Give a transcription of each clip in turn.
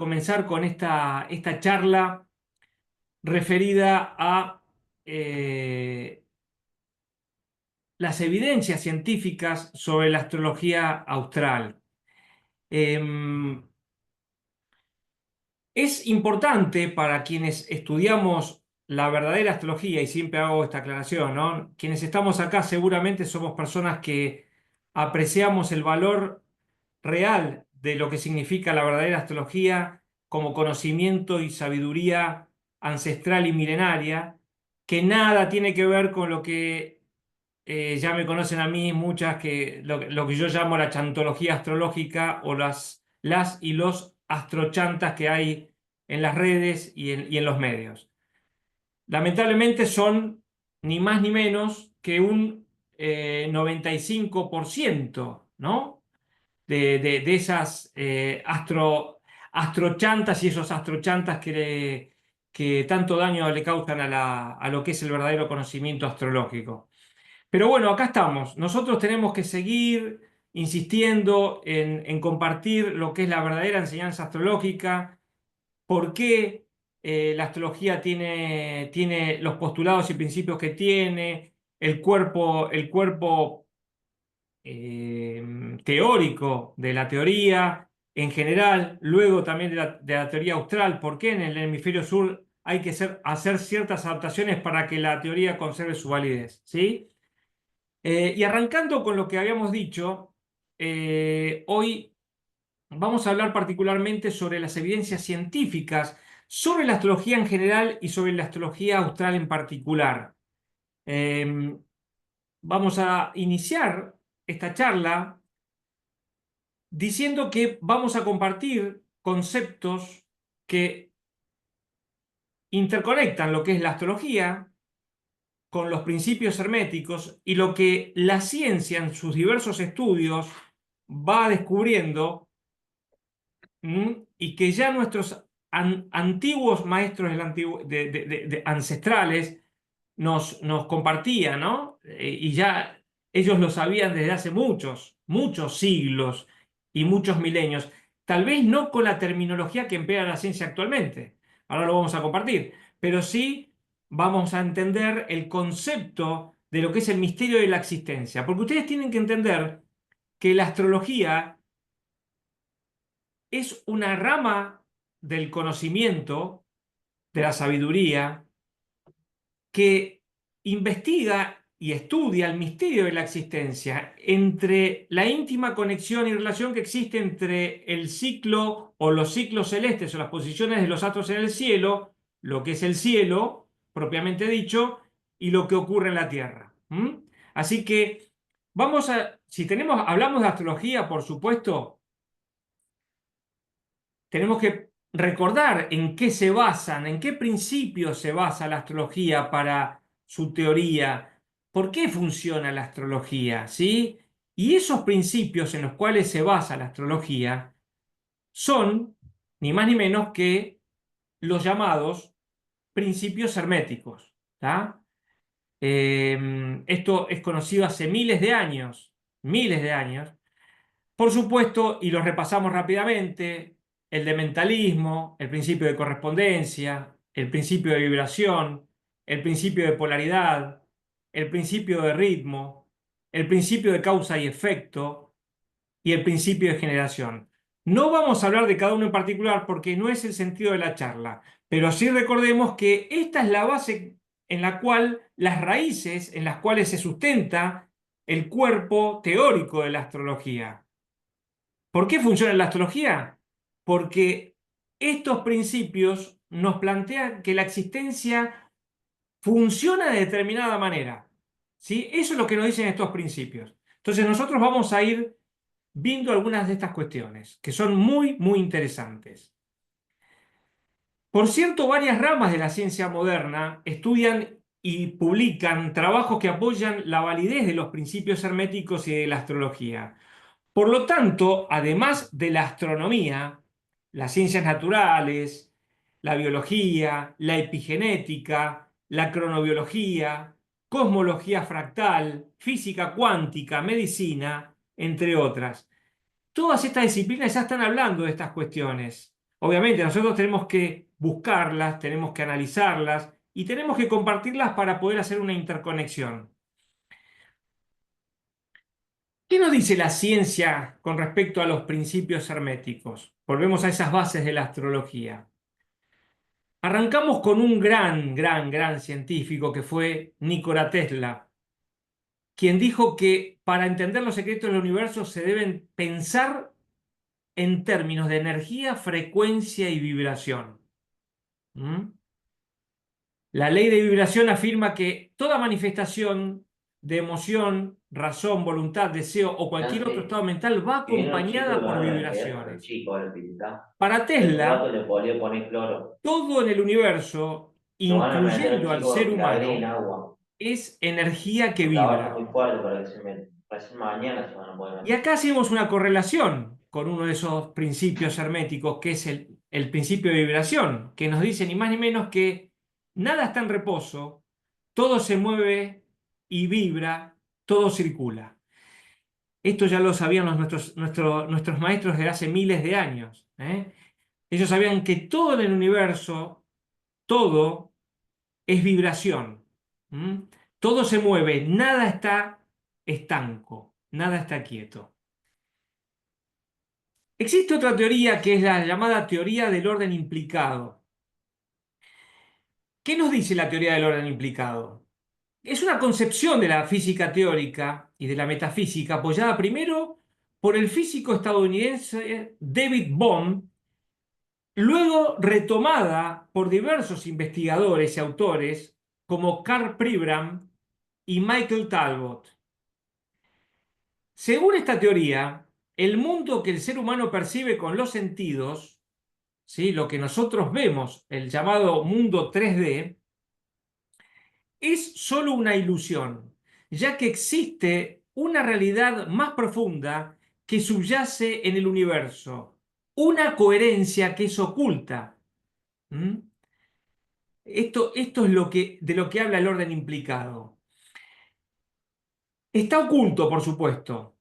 comenzar con esta charla referida a las evidencias científicas sobre la astrología austral. Em, es importante para quienes estudiamos la verdadera astrología, y siempre hago esta aclaración, ¿no? Quienes estamos acá seguramente somos personas que apreciamos el valor real de lo que significa la verdadera astrología como conocimiento y sabiduría ancestral y milenaria, que nada tiene que ver con lo que ya me conocen a mí muchas, que lo que yo llamo la chantología astrológica o las y los astrochantas que hay en las redes y en los medios. Lamentablemente son ni más ni menos que un 95%, ¿no? de esas astrochantas y esos astrochantas que tanto daño le causan a lo que es el verdadero conocimiento astrológico. Pero bueno, acá estamos. Nosotros tenemos que seguir insistiendo en compartir lo que es la verdadera enseñanza astrológica, por qué la astrología tiene los postulados y principios que tiene, el cuerpo teórico de la teoría en general, luego también de la teoría austral, por qué en el hemisferio sur hay que hacer ciertas adaptaciones para que la teoría conserve su validez, ¿sí? Y arrancando con lo que habíamos dicho, hoy vamos a hablar particularmente sobre las evidencias científicas sobre la astrología en general y sobre la astrología austral en particular. Eh, Vamos a iniciar esta charla diciendo que vamos a compartir conceptos que interconectan lo que es la astrología con los principios herméticos y lo que la ciencia en sus diversos estudios va descubriendo, y que ya nuestros antiguos maestros ancestrales nos compartían, ¿no? Y ya ellos lo sabían desde hace muchos, muchos siglos y muchos milenios. Tal vez no con la terminología que emplea la ciencia actualmente. Ahora lo vamos a compartir. Pero sí vamos a entender el concepto de lo que es el misterio de la existencia. Porque ustedes tienen que entender que la astrología es una rama del conocimiento, de la sabiduría, que investiga y estudia el misterio de la existencia entre la íntima conexión y relación que existe entre el ciclo o los ciclos celestes o las posiciones de los astros en el cielo, lo que es el cielo, propiamente dicho, y lo que ocurre en la Tierra. Así que hablamos de astrología, por supuesto, tenemos que recordar en qué se basan, en qué principios se basa la astrología para su teoría, por qué funciona la astrología, ¿sí? Y esos principios en los cuales se basa la astrología son ni más ni menos que los llamados principios herméticos, ¿tá? Esto es conocido hace miles de años, por supuesto, y los repasamos rápidamente: el de mentalismo, el principio de correspondencia, el principio de vibración, el principio de polaridad, el principio de ritmo, el principio de causa y efecto y el principio de generación. No vamos a hablar de cada uno en particular porque no es el sentido de la charla, pero sí recordemos que esta es la base en la cual las raíces en las cuales se sustenta el cuerpo teórico de la astrología. ¿Por qué funciona la astrología? Porque estos principios nos plantean que la existencia funciona de determinada manera, ¿sí? Eso es lo que nos dicen estos principios. Entonces nosotros vamos a ir viendo algunas de estas cuestiones, que son muy, muy interesantes. Por cierto, varias ramas de la ciencia moderna estudian y publican trabajos que apoyan la validez de los principios herméticos y de la astrología. Por lo tanto, además de la astronomía, las ciencias naturales, la biología, la epigenética, la cronobiología, cosmología fractal, física cuántica, medicina, entre otras, todas estas disciplinas ya están hablando de estas cuestiones. Obviamente nosotros tenemos que buscarlas, tenemos que analizarlas y tenemos que compartirlas para poder hacer una interconexión. ¿Qué nos dice la ciencia con respecto a los principios herméticos? Volvemos a esas bases de la astrología. Arrancamos con un gran científico que fue Nikola Tesla, quien dijo que para entender los secretos del universo se deben pensar en términos de energía, frecuencia y vibración. ¿Mm? La ley de vibración afirma que toda manifestación de emoción, razón, voluntad, deseo o cualquier otro Antes, estado mental va que vienen los chicos y acompañada lo por van a meter, los vibraciones. chicos, al hospital. Para Y hace un rato Tesla, le podía poner cloro. todo en el universo, Lo van a meter al incluyendo al chico ser que le agreguen humano, agua. es energía que Porque ahora está vibra. muy fuerte para que se meta. Parece mañana se van a poder Y meter. acá hacemos una correlación con uno de esos principios herméticos, que es el principio de vibración, que nos dice ni más ni menos que nada está en reposo, todo se mueve y vibra, todo circula. Esto ya lo sabían nuestros maestros de hace miles de años, ¿eh? Ellos sabían que todo en el universo, todo es vibración. ¿Mm? Todo se mueve, nada está estanco, nada está quieto. Existe otra teoría que es la llamada teoría del orden implicado. ¿Qué nos dice la teoría del orden implicado? Es una concepción de la física teórica y de la metafísica apoyada primero por el físico estadounidense David Bohm, luego retomada por diversos investigadores y autores como Karl Pribram y Michael Talbot. Según esta teoría, el mundo que el ser humano percibe con los sentidos, ¿sí?, lo que nosotros vemos, el llamado mundo 3D, es solo una ilusión, ya que existe una realidad más profunda que subyace en el universo, una coherencia que es oculta. ¿Mm? Esto es de lo que habla el orden implicado. Está oculto, por supuesto.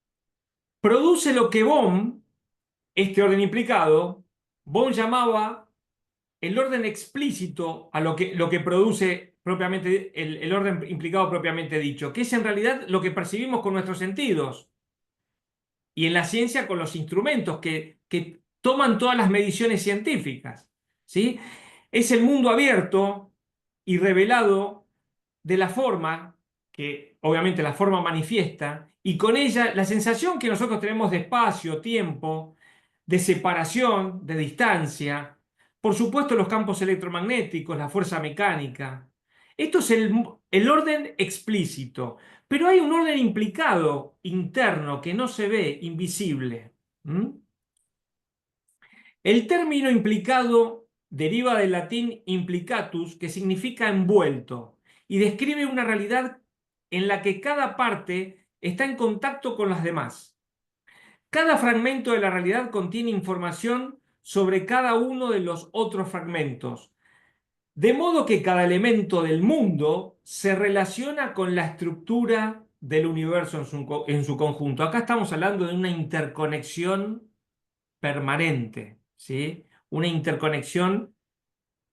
Produce lo que Bohm, este orden implicado, Bohm llamaba el orden explícito a lo que produce propiamente el orden implicado propiamente dicho, que es en realidad lo que percibimos con nuestros sentidos y en la ciencia con los instrumentos que toman todas las mediciones científicas, ¿sí? Es el mundo abierto y revelado de la forma, que obviamente la forma manifiesta, y con ella la sensación que nosotros tenemos de espacio, tiempo, de separación, de distancia, por supuesto los campos electromagnéticos, la fuerza mecánica. Esto es el orden explícito, pero hay un orden implicado, interno, que no se ve, invisible. ¿Mm? El término implicado deriva del latín implicatus, que significa envuelto, y describe una realidad en la que cada parte está en contacto con las demás. Cada fragmento de la realidad contiene información sobre cada uno de los otros fragmentos, de modo que cada elemento del mundo se relaciona con la estructura del universo en su conjunto. Acá estamos hablando de una interconexión permanente, ¿sí? Una interconexión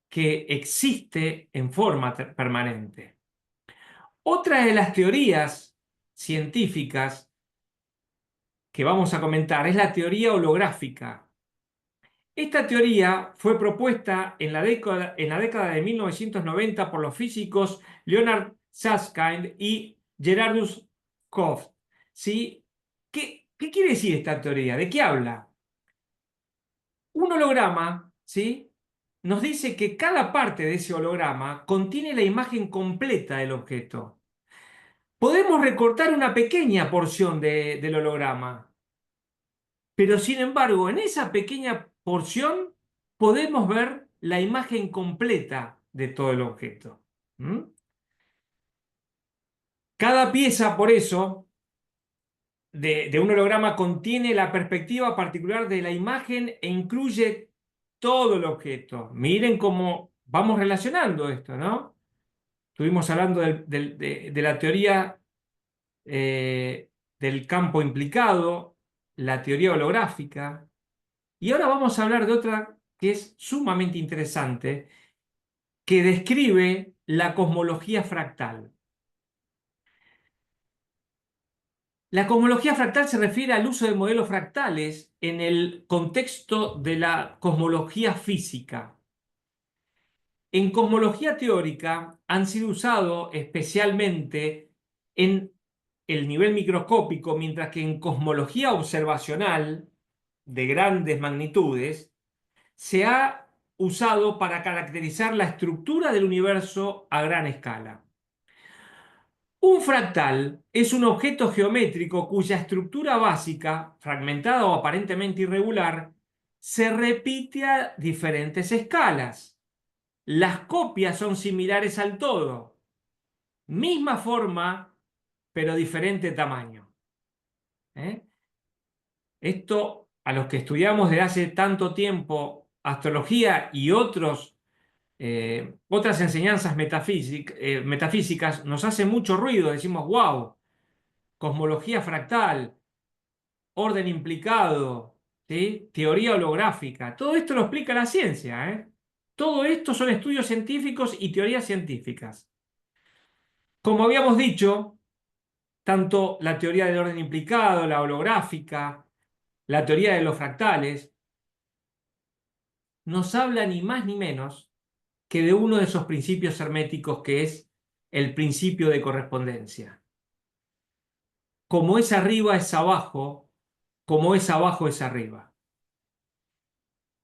que existe en forma permanente. Otra de las teorías científicas que vamos a comentar es la teoría holográfica. Esta teoría fue propuesta en la década de 1990 por los físicos Leonard Susskind y Gerardus Koch. ¿Sí? ¿Qué quiere decir esta teoría? ¿De qué habla? Un holograma, ¿sí?, nos dice que cada parte de ese holograma contiene la imagen completa del objeto. Podemos recortar una pequeña porción del holograma, pero sin embargo, en esa pequeña porción podemos ver la imagen completa de todo el objeto. ¿Mm? Cada pieza, por eso, de un holograma contiene la perspectiva particular de la imagen e incluye todo el objeto. Miren cómo vamos relacionando esto, ¿no? Estuvimos hablando de la teoría del campo implicado, la teoría holográfica, y ahora vamos a hablar de otra que es sumamente interesante, que describe la cosmología fractal. La cosmología fractal se refiere al uso de modelos fractales en el contexto de la cosmología física. En cosmología teórica han sido usados especialmente en el nivel microscópico, mientras que en cosmología observacional de grandes magnitudes se ha usado para caracterizar la estructura del universo a gran escala. Un fractal es un objeto geométrico cuya estructura básica, fragmentada o aparentemente irregular, se repite a diferentes escalas. Las copias son similares al todo, misma forma, pero diferente tamaño. ¿Eh? Esto, a los que estudiamos desde hace tanto tiempo astrología y otras enseñanzas metafísicas, nos hace mucho ruido. Decimos, wow, cosmología fractal, orden implicado, ¿sí? Teoría holográfica. Todo esto lo explica la ciencia, ¿eh? Todo esto son estudios científicos y teorías científicas. Como habíamos dicho, tanto la teoría del orden implicado, la holográfica, la teoría de los fractales, nos habla ni más ni menos que de uno de esos principios herméticos que es el principio de correspondencia. Como es arriba es abajo, como es abajo es arriba.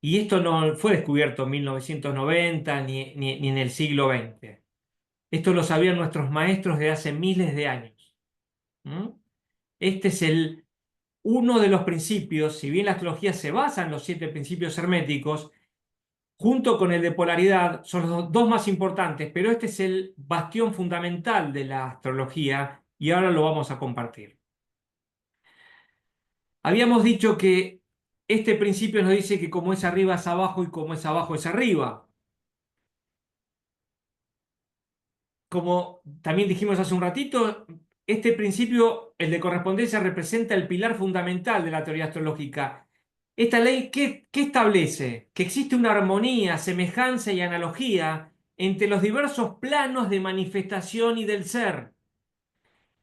Y esto no fue descubierto en 1990 ni en el siglo XX. Esto lo sabían nuestros maestros de hace miles de años. ¿Mm? Este es uno de los principios, si bien la astrología se basa en los 7 principios herméticos, junto con el de polaridad, son los dos más importantes, pero este es el bastión fundamental de la astrología y ahora lo vamos a compartir. Habíamos dicho que este principio nos dice que como es arriba es abajo y como es abajo es arriba. Como también dijimos hace un ratito, este principio, el de correspondencia, representa el pilar fundamental de la teoría astrológica. Esta ley, ¿qué establece? Que existe una armonía, semejanza y analogía entre los diversos planos de manifestación y del ser.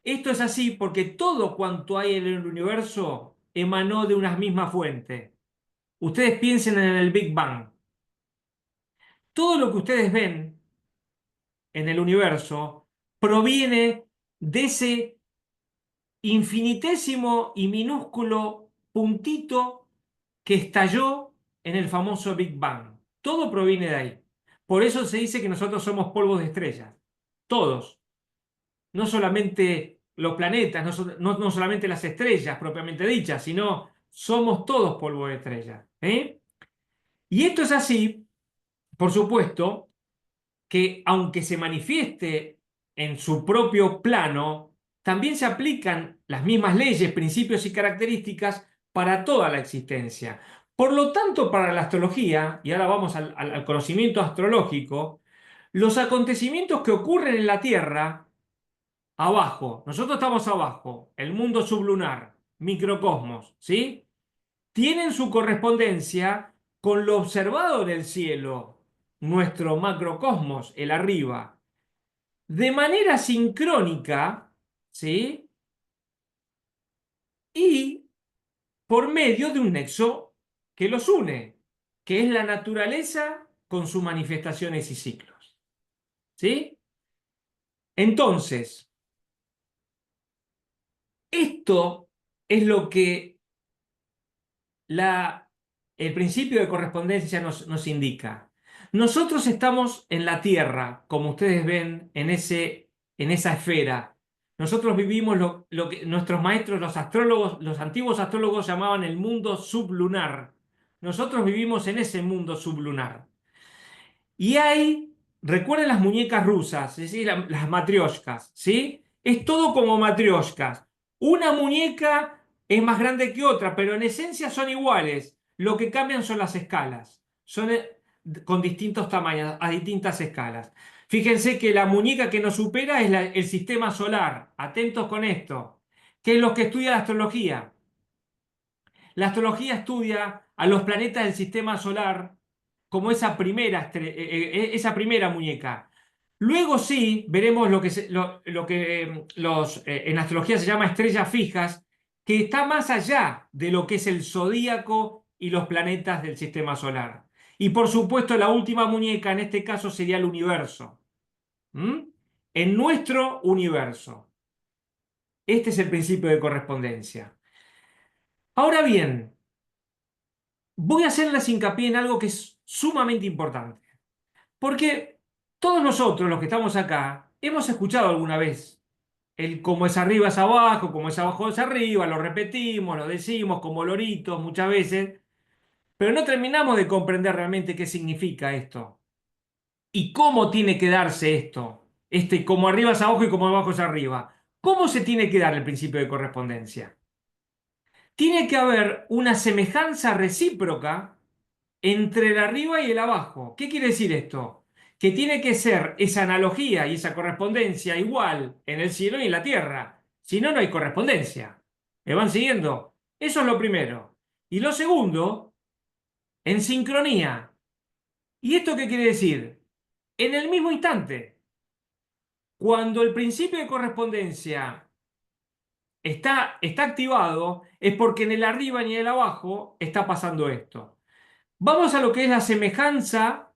Esto es así porque todo cuanto hay en el universo emanó de una misma fuente. Ustedes piensen en el Big Bang. Todo lo que ustedes ven en el universo proviene de ese infinitésimo y minúsculo puntito que estalló en el famoso Big Bang. Todo proviene de ahí. Por eso se dice que nosotros somos polvos de estrellas. Todos. No solamente los planetas, no solamente las estrellas propiamente dichas, sino somos todos polvo de estrellas. ¿Eh? Y esto es así, por supuesto, que aunque se manifieste en su propio plano, también se aplican las mismas leyes, principios y características para toda la existencia. Por lo tanto, para la astrología, y ahora vamos al conocimiento astrológico, los acontecimientos que ocurren en la Tierra, abajo, nosotros estamos abajo, el mundo sublunar, microcosmos, ¿sí? Tienen su correspondencia con lo observado en el cielo, nuestro macrocosmos, el arriba, de manera sincrónica, ¿sí? Y por medio de un nexo que los une, que es la naturaleza con sus manifestaciones y ciclos, ¿sí? Entonces, esto es lo que el principio de correspondencia nos indica. Nosotros estamos en la Tierra, como ustedes ven, en esa esfera. Nosotros vivimos lo que nuestros maestros, los astrólogos, los antiguos astrólogos llamaban el mundo sublunar. Nosotros vivimos en ese mundo sublunar. Y hay, recuerden las muñecas rusas, es decir, las matrioshkas, ¿sí? Es todo como matrioshkas. Una muñeca es más grande que otra, pero en esencia son iguales. Lo que cambian son las escalas. Son con distintos tamaños, a distintas escalas. Fíjense que la muñeca que nos supera es el sistema solar. Atentos con esto. ¿Qué es lo que estudia la astrología? La astrología estudia a los planetas del sistema solar como esa primera muñeca. Luego sí, veremos lo que en astrología se llama estrellas fijas, que está más allá de lo que es el zodíaco y los planetas del sistema solar. Y por supuesto, la última muñeca en este caso sería el universo. ¿Mm? En nuestro universo. Este es el principio de correspondencia. Ahora bien, voy a hacerles hincapié en algo que es sumamente importante. Porque todos nosotros, los que estamos acá, hemos escuchado alguna vez el como es arriba es abajo, como es abajo es arriba, lo repetimos, lo decimos como loritos muchas veces, pero no terminamos de comprender realmente qué significa esto y cómo tiene que darse esto, como arriba es abajo y como abajo es arriba. ¿Cómo se tiene que dar el principio de correspondencia? Tiene que haber una semejanza recíproca entre el arriba y el abajo. ¿Qué quiere decir esto? Que tiene que ser esa analogía y esa correspondencia igual en el cielo y en la tierra. Si no, no hay correspondencia. ¿Me van siguiendo? Eso es lo primero. Y lo segundo, en sincronía. ¿Y esto qué quiere decir? En el mismo instante, cuando el principio de correspondencia está activado, es porque en el arriba y en el abajo está pasando esto. Vamos a lo que es la semejanza,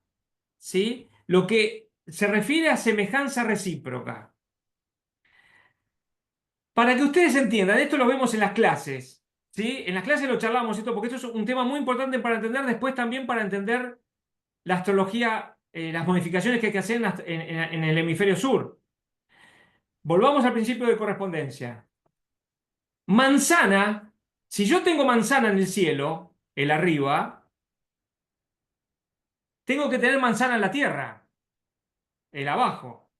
¿sí? Lo que se refiere a semejanza recíproca. Para que ustedes entiendan, esto lo vemos en las clases, ¿sí? En las clases lo charlamos esto porque esto es un tema muy importante para entender, después también para entender la astrología, las modificaciones que hay que hacer en el hemisferio sur. Volvamos al principio de correspondencia. Manzana, si yo tengo manzana en el cielo, el arriba, tengo que tener manzana en la tierra, el abajo.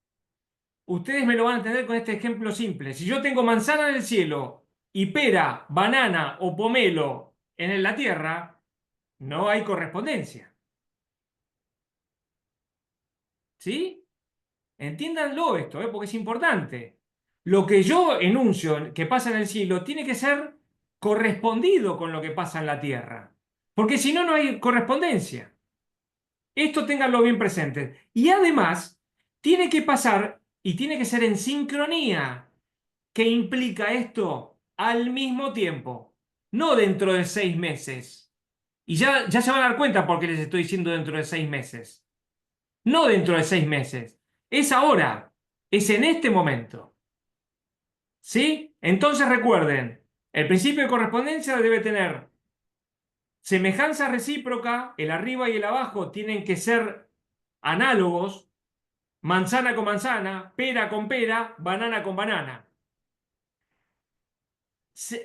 Ustedes me lo van a entender con este ejemplo simple. Si yo tengo manzana en el cielo y pera, banana o pomelo en la tierra, no hay correspondencia. ¿Sí? Entiéndanlo esto, porque es importante. Lo que yo enuncio que pasa en el cielo tiene que ser correspondido con lo que pasa en la tierra. Porque si no, no hay correspondencia. Esto ténganlo bien presente. Y además, tiene que pasar y tiene que ser en sincronía. ¿Qué implica esto? Al mismo tiempo, no dentro de 6 meses. Y ya se van a dar cuenta por qué les estoy diciendo dentro de 6 meses. No dentro de 6 meses. Es ahora. Es en este momento. ¿Sí? Entonces recuerden, el principio de correspondencia debe tener semejanza recíproca, el arriba y el abajo tienen que ser análogos, manzana con manzana, pera con pera, banana con banana.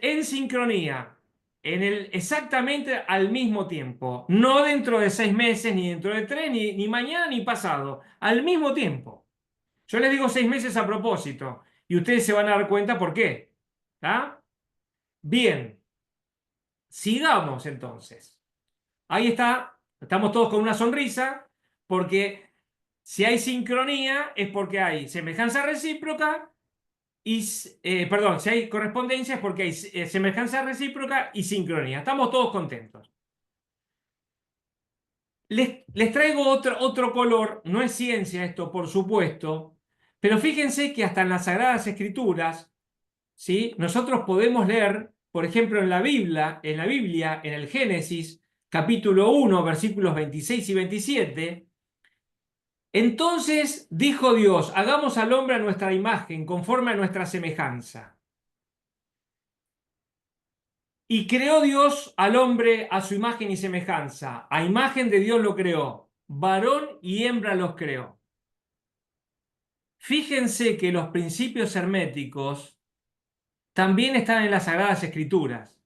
En sincronía, exactamente al mismo tiempo, no dentro de 6 meses, ni dentro de tres, ni mañana, ni pasado, al mismo tiempo. Yo les digo 6 meses a propósito, y ustedes se van a dar cuenta por qué. ¿Ah? Bien, sigamos entonces. Ahí está, estamos todos con una sonrisa, porque si hay sincronía es porque hay semejanza recíproca perdón, si hay correspondencia es porque hay semejanza recíproca y sincronía. Estamos todos contentos. Les traigo otro color, no es ciencia esto, por supuesto, pero fíjense que hasta en las Sagradas Escrituras, ¿sí? Nosotros podemos leer, por ejemplo, en la Biblia, en el Génesis, capítulo 1, versículos 26 y 27. Entonces dijo Dios, hagamos al hombre a nuestra imagen, conforme a nuestra semejanza. Y creó Dios al hombre a su imagen y semejanza. A imagen de Dios lo creó. Varón y hembra los creó. Fíjense que los principios herméticos también están en las Sagradas Escrituras.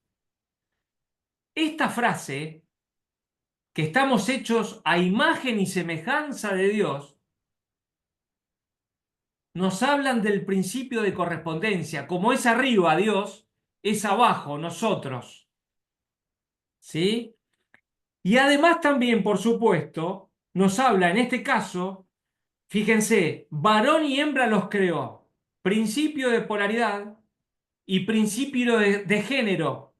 Esta frase, que estamos hechos a imagen y semejanza de Dios, nos hablan del principio de correspondencia. Como es arriba Dios, es abajo nosotros. ¿Sí? Y además también, por supuesto, nos habla en este caso, fíjense, varón y hembra los creó. Principio de polaridad y principio de género.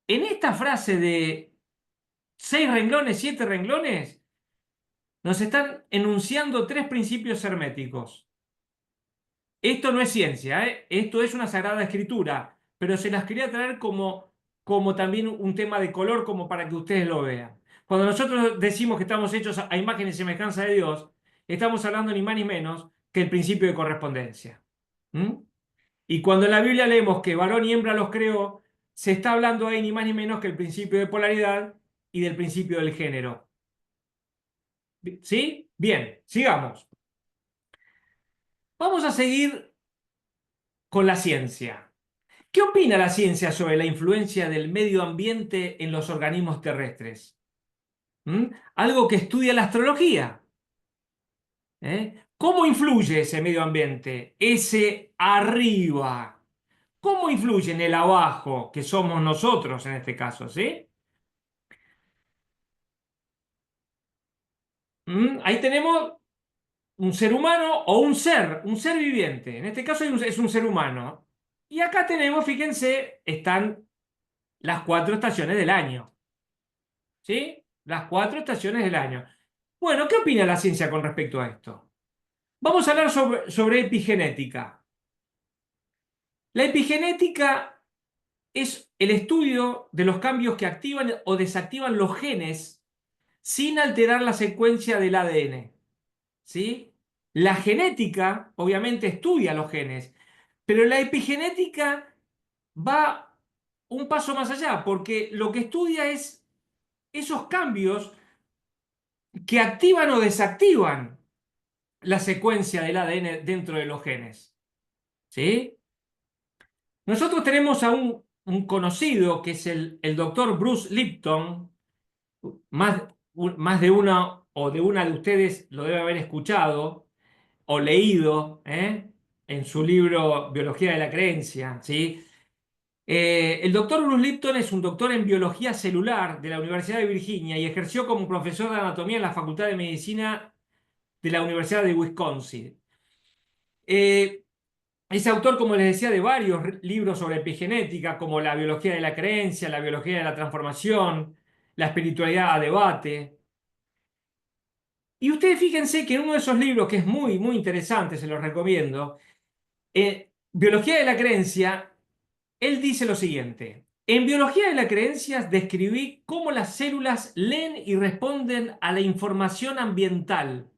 En esta frase de 6 renglones, 7 renglones, nos están enunciando 3 principios herméticos. Esto no es ciencia, ¿eh? Esto es una sagrada escritura, pero se las quería traer como también un tema de color, como para que ustedes lo vean. Cuando nosotros decimos que estamos hechos a imagen y semejanza de Dios, estamos hablando ni más ni menos que el principio de correspondencia. ¿Mm? Y cuando en la Biblia leemos que varón y hembra los creó, se está hablando ahí ni más ni menos que el principio de polaridad y del principio del género. ¿Sí? Bien, sigamos. Vamos a seguir con la ciencia. ¿Qué opina la ciencia sobre la influencia del medio ambiente en los organismos terrestres? ¿Mm? Algo que estudia la astrología. ¿Eh? ¿Cómo influye ese medio ambiente? Ese arriba. ¿Cómo influye en el abajo, que somos nosotros en este caso? ¿Sí? Ahí tenemos un ser humano o un ser viviente. En este caso es un ser humano. Y acá tenemos, fíjense, están las 4 estaciones del año. ¿Sí? Las 4 estaciones del año. Bueno, ¿qué opina la ciencia con respecto a esto? Vamos a hablar sobre epigenética. La epigenética es el estudio de los cambios que activan o desactivan los genes sin alterar la secuencia del ADN. ¿Sí? La genética, obviamente, estudia los genes, pero la epigenética va un paso más allá, porque lo que estudia es esos cambios que activan o desactivan la secuencia del ADN dentro de los genes. ¿Sí? Nosotros tenemos a un conocido que es el doctor Bruce Lipton, más, más de una o de una de ustedes lo debe haber escuchado o leído en su libro Biología de la Creencia. ¿Sí? El doctor Bruce Lipton es un doctor en biología celular de la Universidad de Virginia y ejerció como profesor de anatomía en la Facultad de Medicina de la Universidad de Wisconsin. Eh, es autor, como les decía, de varios libros sobre epigenética, como La biología de la creencia, La biología de la transformación, La espiritualidad a debate. Y ustedes fíjense que en uno de esos libros, que es muy, muy interesante, se los recomiendo, Biología de la creencia, él dice lo siguiente. En biología de la creencia describí cómo las células leen y responden a la información ambiental,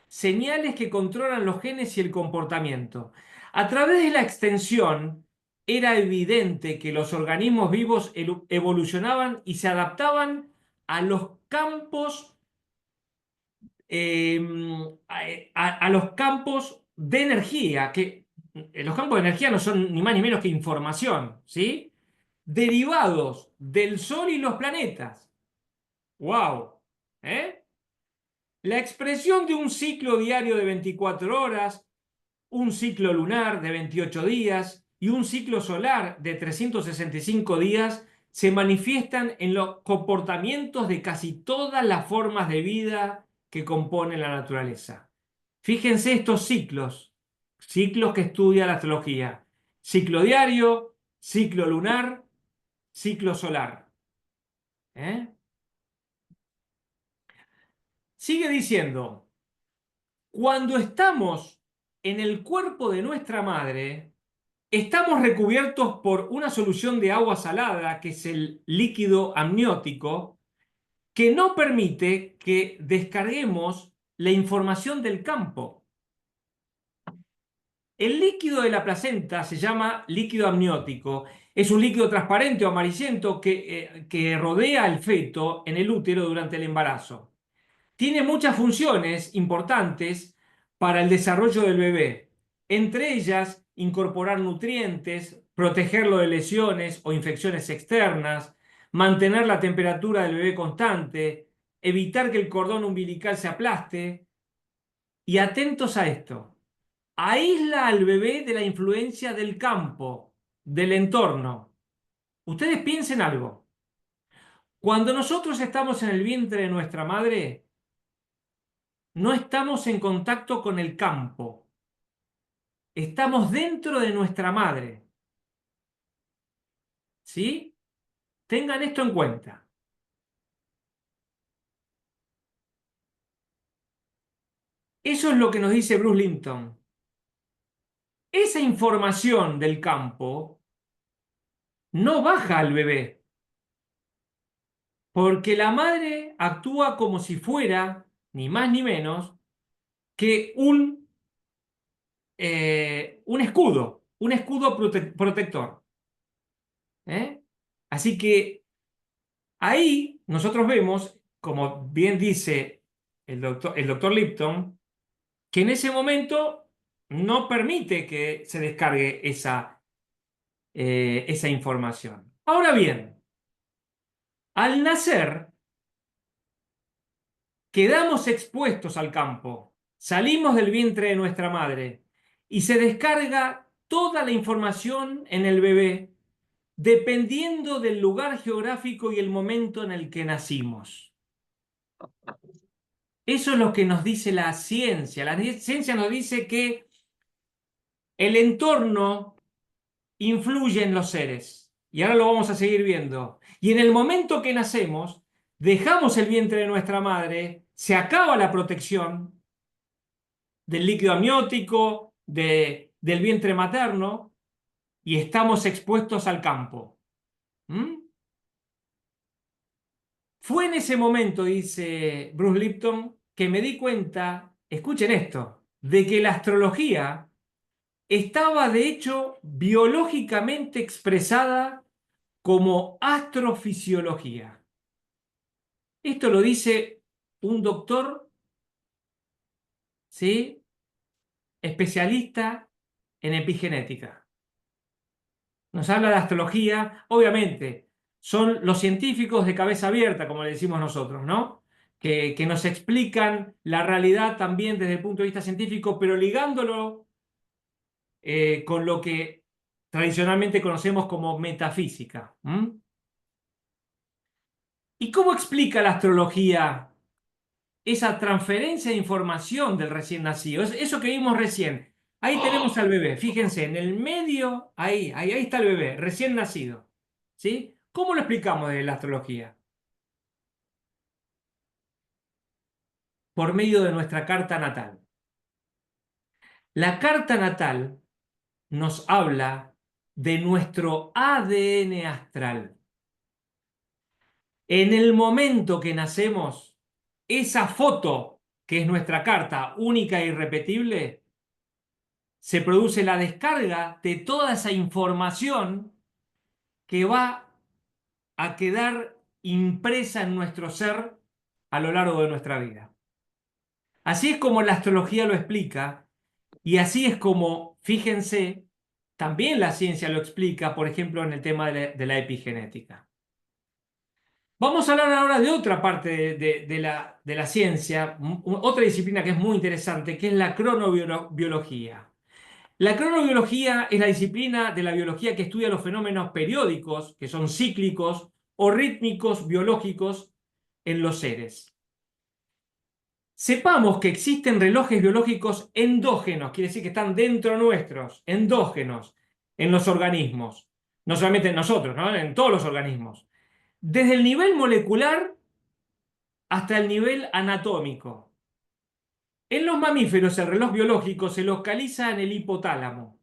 señales que controlan los genes y el comportamiento. A través de la extensión, era evidente que los organismos vivos evolucionaban y se adaptaban a los campos, eh, a los campos de energía, que los campos de energía no son ni más ni menos que información, ¿sí? Derivados del Sol y los planetas. ¡Wow! ¿Eh? La expresión de un ciclo diario de 24 horas, un ciclo lunar de 28 días y un ciclo solar de 365 días se manifiestan en los comportamientos de casi todas las formas de vida que componen la naturaleza. Fíjense estos ciclos, ciclos que estudia la astrología. Ciclo diario, ciclo lunar, ciclo solar. ¿Eh? Sigue diciendo, cuando estamos en el cuerpo de nuestra madre, estamos recubiertos por una solución de agua salada, que es el líquido amniótico, que no permite que descarguemos la información del campo. El líquido de la placenta se llama líquido amniótico. Es un líquido transparente o amarillento que rodea al feto en el útero durante el embarazo. Tiene muchas funciones importantes para el desarrollo del bebé, entre ellas incorporar nutrientes, protegerlo de lesiones o infecciones externas, mantener la temperatura del bebé constante, evitar que el cordón umbilical se aplaste. Y atentos a esto, aísla al bebé de la influencia del campo, del entorno. Ustedes piensen algo. Cuando nosotros estamos en el vientre de nuestra madre, no estamos en contacto con el campo, estamos dentro de nuestra madre. ¿Sí? Tengan esto en cuenta. Eso es lo que nos dice Bruce Lipton. Esa información del campo no baja al bebé, porque la madre actúa como si fuera, ni más ni menos, que un escudo protector. ¿Eh? Así que ahí nosotros vemos, como bien dice el doctor Lipton, que en ese momento no permite que se descargue esa información. Ahora bien, al nacer, quedamos expuestos al campo, salimos del vientre de nuestra madre y se descarga toda la información en el bebé, dependiendo del lugar geográfico y el momento en el que nacimos. Eso es lo que nos dice la ciencia. La ciencia nos dice que el entorno influye en los seres. Y ahora lo vamos a seguir viendo. Y en el momento que nacemos, dejamos el vientre de nuestra madre, se acaba la protección del líquido amniótico, del vientre materno, y estamos expuestos al campo. ¿Mm? Fue en ese momento, dice Bruce Lipton, que me di cuenta, escuchen esto, de que la astrología estaba de hecho biológicamente expresada como astrofisiología. Esto lo dice un doctor, ¿sí?, especialista en epigenética. Nos habla de astrología, obviamente, son los científicos de cabeza abierta, como le decimos nosotros, ¿no? Que nos explican la realidad también desde el punto de vista científico, pero ligándolo con lo que tradicionalmente conocemos como metafísica. ¿Mm? ¿Y cómo explica la astrología esa transferencia de información del recién nacido? Eso que vimos recién. Ahí tenemos al bebé, fíjense, en el medio, ahí está el bebé, recién nacido. ¿Sí? ¿Cómo lo explicamos desde la astrología? Por medio de nuestra carta natal. La carta natal nos habla de nuestro ADN astral. En el momento que nacemos, esa foto, que es nuestra carta única e irrepetible, se produce la descarga de toda esa información que va a quedar impresa en nuestro ser a lo largo de nuestra vida. Así es como la astrología lo explica y así es como, fíjense, también la ciencia lo explica, por ejemplo, en el tema de la epigenética. Vamos a hablar ahora de otra parte de la ciencia, otra disciplina que es muy interesante, que es la cronobiología. La cronobiología es la disciplina de la biología que estudia los fenómenos periódicos, que son cíclicos o rítmicos biológicos en los seres. Sepamos que existen relojes biológicos endógenos, quiere decir que están dentro nuestros, endógenos, en los organismos. No solamente en nosotros, ¿no? En todos los organismos. Desde el nivel molecular hasta el nivel anatómico. En los mamíferos el reloj biológico se localiza en el hipotálamo.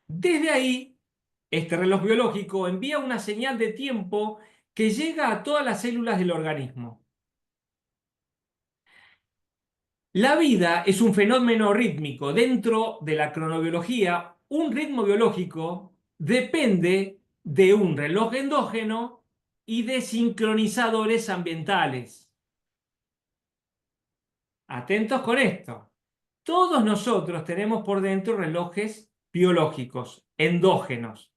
Desde ahí, este reloj biológico envía una señal de tiempo que llega a todas las células del organismo. La vida es un fenómeno rítmico. Dentro de la cronobiología, un ritmo biológico depende de un reloj endógeno y de sincronizadores ambientales. Atentos con esto. Todos nosotros tenemos por dentro relojes biológicos endógenos.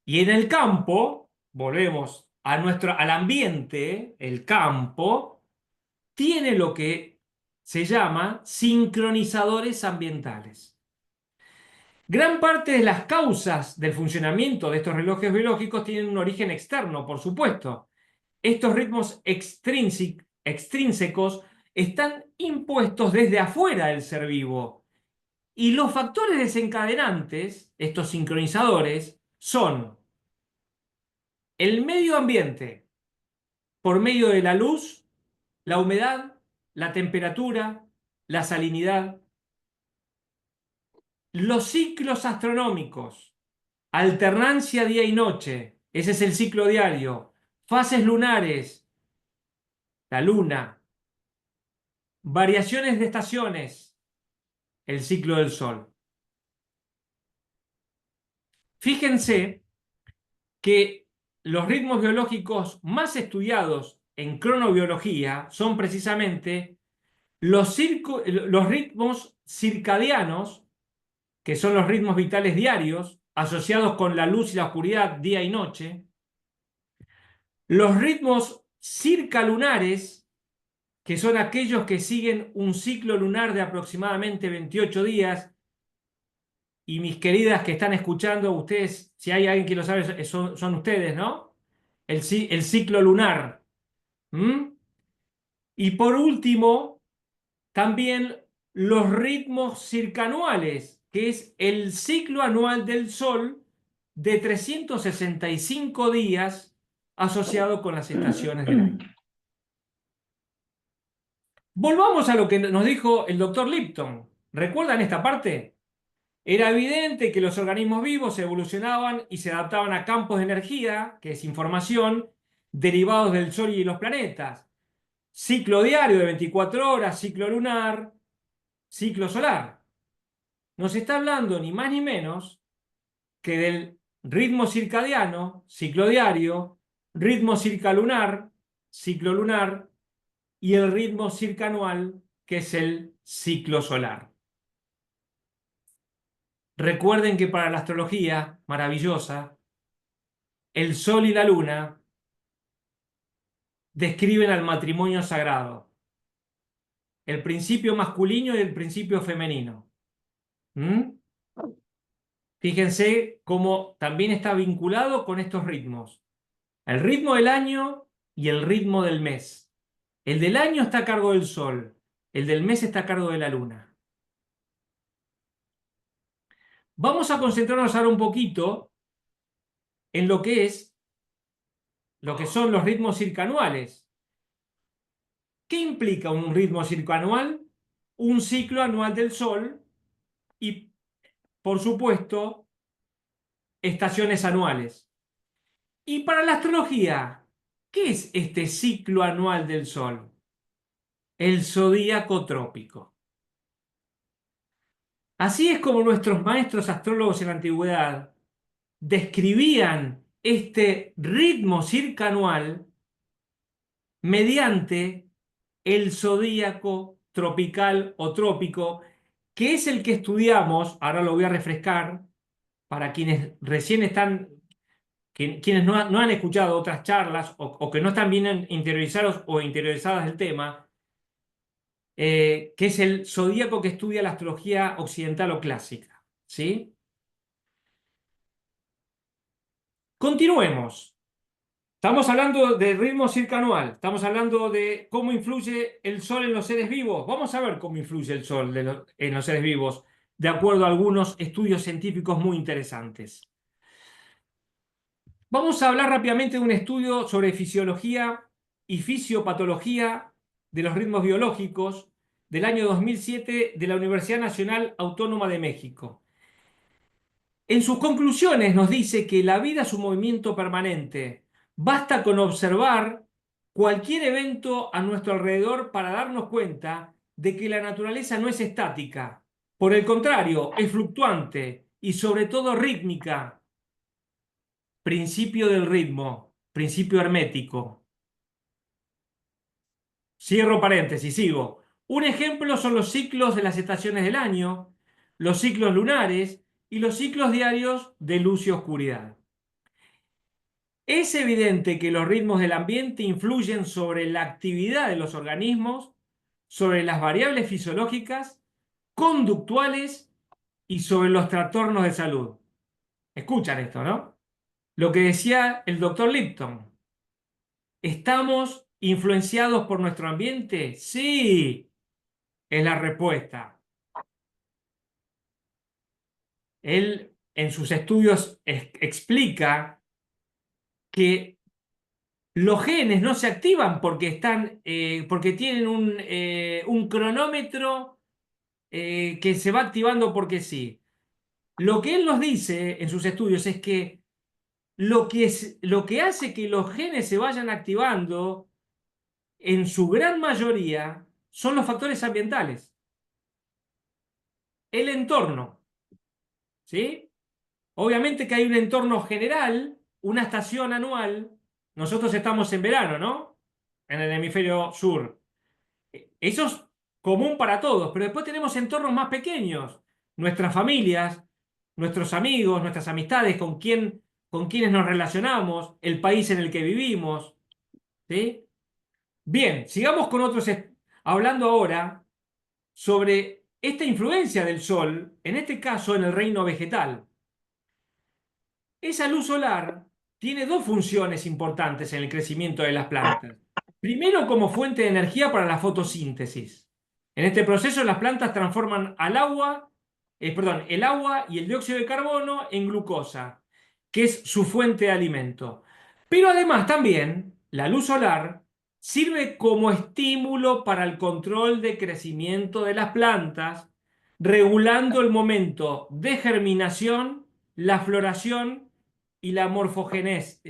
Y en el campo, volvemos al ambiente, el campo, tiene lo que se llama sincronizadores ambientales. Gran parte de las causas del funcionamiento de estos relojes biológicos tienen un origen externo, por supuesto. Estos ritmos extrínsecos están impuestos desde afuera del ser vivo. Y los factores desencadenantes, estos sincronizadores, son el medio ambiente, por medio de la luz, la humedad, la temperatura, la salinidad, los ciclos astronómicos, alternancia día y noche, ese es el ciclo diario, fases lunares, la luna, variaciones de estaciones, el ciclo del sol. Fíjense que los ritmos biológicos más estudiados en cronobiología son precisamente los ritmos circadianos, que son los ritmos vitales diarios, asociados con la luz y la oscuridad, día y noche, los ritmos circalunares, que son aquellos que siguen un ciclo lunar de aproximadamente 28 días, y mis queridas que están escuchando, ustedes, si hay alguien que lo sabe, son ustedes, ¿no? El ciclo lunar. ¿Mm? Y por último, también los ritmos circanuales, que es el ciclo anual del Sol de 365 días asociado con las estaciones del año. Volvamos a lo que nos dijo el doctor Lipton. ¿Recuerdan esta parte? Era evidente que los organismos vivos evolucionaban y se adaptaban a campos de energía, que es información, derivados del Sol y los planetas. Ciclo diario de 24 horas, ciclo lunar, ciclo solar. Nos está hablando ni más ni menos que del ritmo circadiano, ciclo diario, ritmo circalunar, ciclo lunar, y el ritmo circanual, que es el ciclo solar. Recuerden que para la astrología maravillosa, el Sol y la Luna describen al matrimonio sagrado, el principio masculino y el principio femenino. ¿Mm? Fíjense cómo también está vinculado con estos ritmos. El ritmo del año y el ritmo del mes. El del año está a cargo del Sol, el del mes está a cargo de la Luna. Vamos a concentrarnos ahora un poquito en lo que son los ritmos circanuales. ¿Qué implica un ritmo circanual? Un ciclo anual del Sol y, por supuesto, estaciones anuales. Y para la astrología, ¿qué es este ciclo anual del Sol? El zodíaco trópico. Así es como nuestros maestros astrólogos en la antigüedad describían este ritmo circanual mediante el zodíaco tropical o trópico, que es el que estudiamos, ahora lo voy a refrescar, para quienes recién están, quienes no han escuchado otras charlas o que no están bien interiorizados o interiorizadas del tema, que es el zodíaco que estudia la astrología occidental o clásica. ¿Sí? Continuemos. Estamos hablando del ritmo circanual, estamos hablando de cómo influye el Sol en los seres vivos. Vamos a ver cómo influye el Sol en los seres vivos, de acuerdo a algunos estudios científicos muy interesantes. Vamos a hablar rápidamente de un estudio sobre fisiología y fisiopatología de los ritmos biológicos del año 2007 de la Universidad Nacional Autónoma de México. En sus conclusiones nos dice que la vida es un movimiento permanente. Basta con observar cualquier evento a nuestro alrededor para darnos cuenta de que la naturaleza no es estática. Por el contrario, es fluctuante y sobre todo rítmica. Principio del ritmo, principio hermético. Cierro paréntesis, sigo. Un ejemplo son los ciclos de las estaciones del año, los ciclos lunares y los ciclos diarios de luz y oscuridad. Es evidente que los ritmos del ambiente influyen sobre la actividad de los organismos, sobre las variables fisiológicas, conductuales y sobre los trastornos de salud. Escuchan esto, ¿no? Lo que decía el doctor Lipton. ¿Estamos influenciados por nuestro ambiente? Sí, es la respuesta. Él, en sus estudios, explica que Los genes no se activan porque porque tienen un cronómetro que se va activando porque sí. Lo que él nos dice en sus estudios es que lo que hace que los genes se vayan activando en su gran mayoría son los factores ambientales, el entorno, ¿sí? Obviamente que hay un entorno general, una estación anual. Nosotros estamos en verano, ¿no? En el hemisferio sur. Eso es común para todos, pero después tenemos entornos más pequeños, nuestras familias, nuestros amigos, nuestras amistades, con quienes nos relacionamos, el país en el que vivimos, ¿sí? Bien, sigamos con hablando ahora sobre esta influencia del sol, en este caso en el reino vegetal. Esa luz solar tiene dos funciones importantes en el crecimiento de las plantas. Primero, como fuente de energía para la fotosíntesis. En este proceso, las plantas transforman el agua y el dióxido de carbono en glucosa, que es su fuente de alimento. Pero además también, la luz solar sirve como estímulo para el control de crecimiento de las plantas, regulando el momento de germinación, la floración y la la morfogénesis.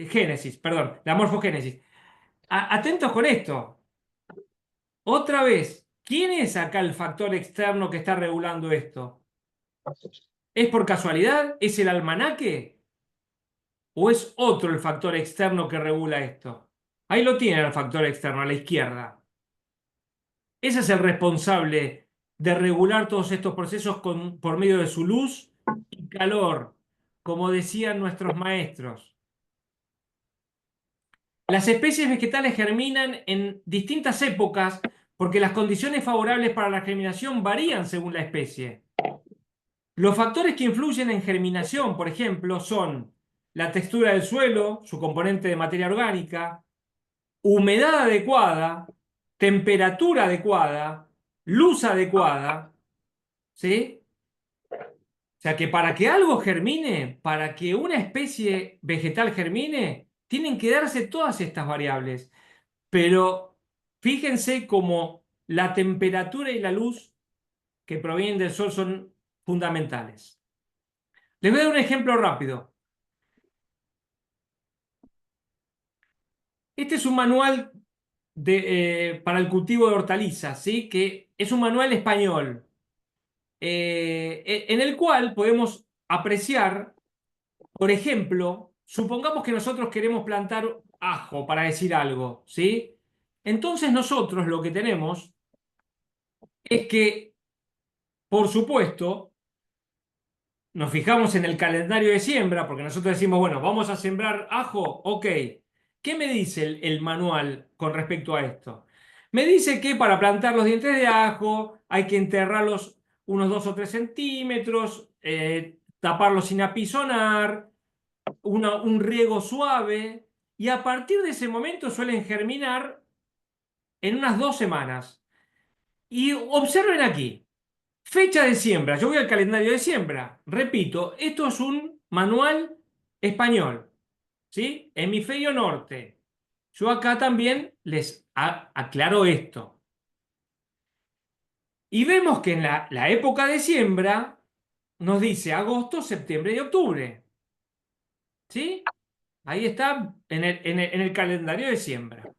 Atentos con esto. Otra vez, ¿quién es acá el factor externo que está regulando esto? ¿Es por casualidad? ¿Es el almanaque? ¿O es otro el factor externo que regula esto? Ahí lo tiene el factor externo, a la izquierda. Ese es el responsable de regular todos estos procesos por medio de su luz y calor, como decían nuestros maestros. Las especies vegetales germinan en distintas épocas porque las condiciones favorables para la germinación varían según la especie. Los factores que influyen en germinación, por ejemplo, son la textura del suelo, su componente de materia orgánica, humedad adecuada, temperatura adecuada, luz adecuada, ¿sí? O sea que para que algo germine, para que una especie vegetal germine, tienen que darse todas estas variables. Pero fíjense cómo la temperatura y la luz que provienen del sol son fundamentales. Les voy a dar un ejemplo rápido. Este es un manual para el cultivo de hortalizas, ¿sí? Que es un manual español, en el cual podemos apreciar, por ejemplo, supongamos que nosotros queremos plantar ajo, para decir algo, ¿sí? Entonces nosotros lo que tenemos es que, por supuesto, nos fijamos en el calendario de siembra, porque nosotros decimos, bueno, vamos a sembrar ajo, ok. ¿Qué me dice el manual con respecto a esto? Me dice que para plantar los dientes de ajo hay que enterrarlos unos 2 o 3 centímetros, taparlos sin apisonar, un riego suave, y a partir de ese momento suelen germinar en unas 2 semanas. Y observen aquí. Fecha de siembra. Yo voy al calendario de siembra. Repito, esto es un manual español, ¿sí? Hemisferio norte. Yo acá también les aclaro esto. Y vemos que en la época de siembra nos dice agosto, septiembre y octubre, ¿sí? Ahí está en el calendario de siembra.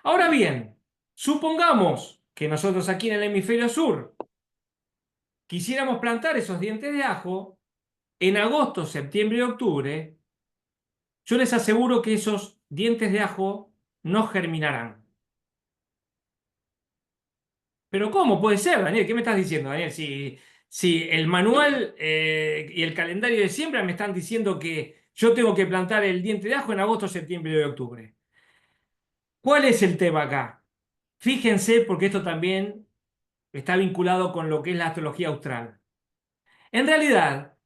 Ahora bien, supongamos que nosotros aquí en el hemisferio sur quisiéramos plantar esos dientes de ajo en agosto, septiembre y octubre. Yo les aseguro que esos dientes de ajo no germinarán. Pero ¿cómo puede ser, Daniel? ¿Qué me estás diciendo, Daniel? Si el manual y el calendario de siembra me están diciendo que yo tengo que plantar el diente de ajo en agosto, septiembre y octubre. ¿Cuál es el tema acá? Fíjense, porque esto también está vinculado con lo que es la astrología austral. En realidad,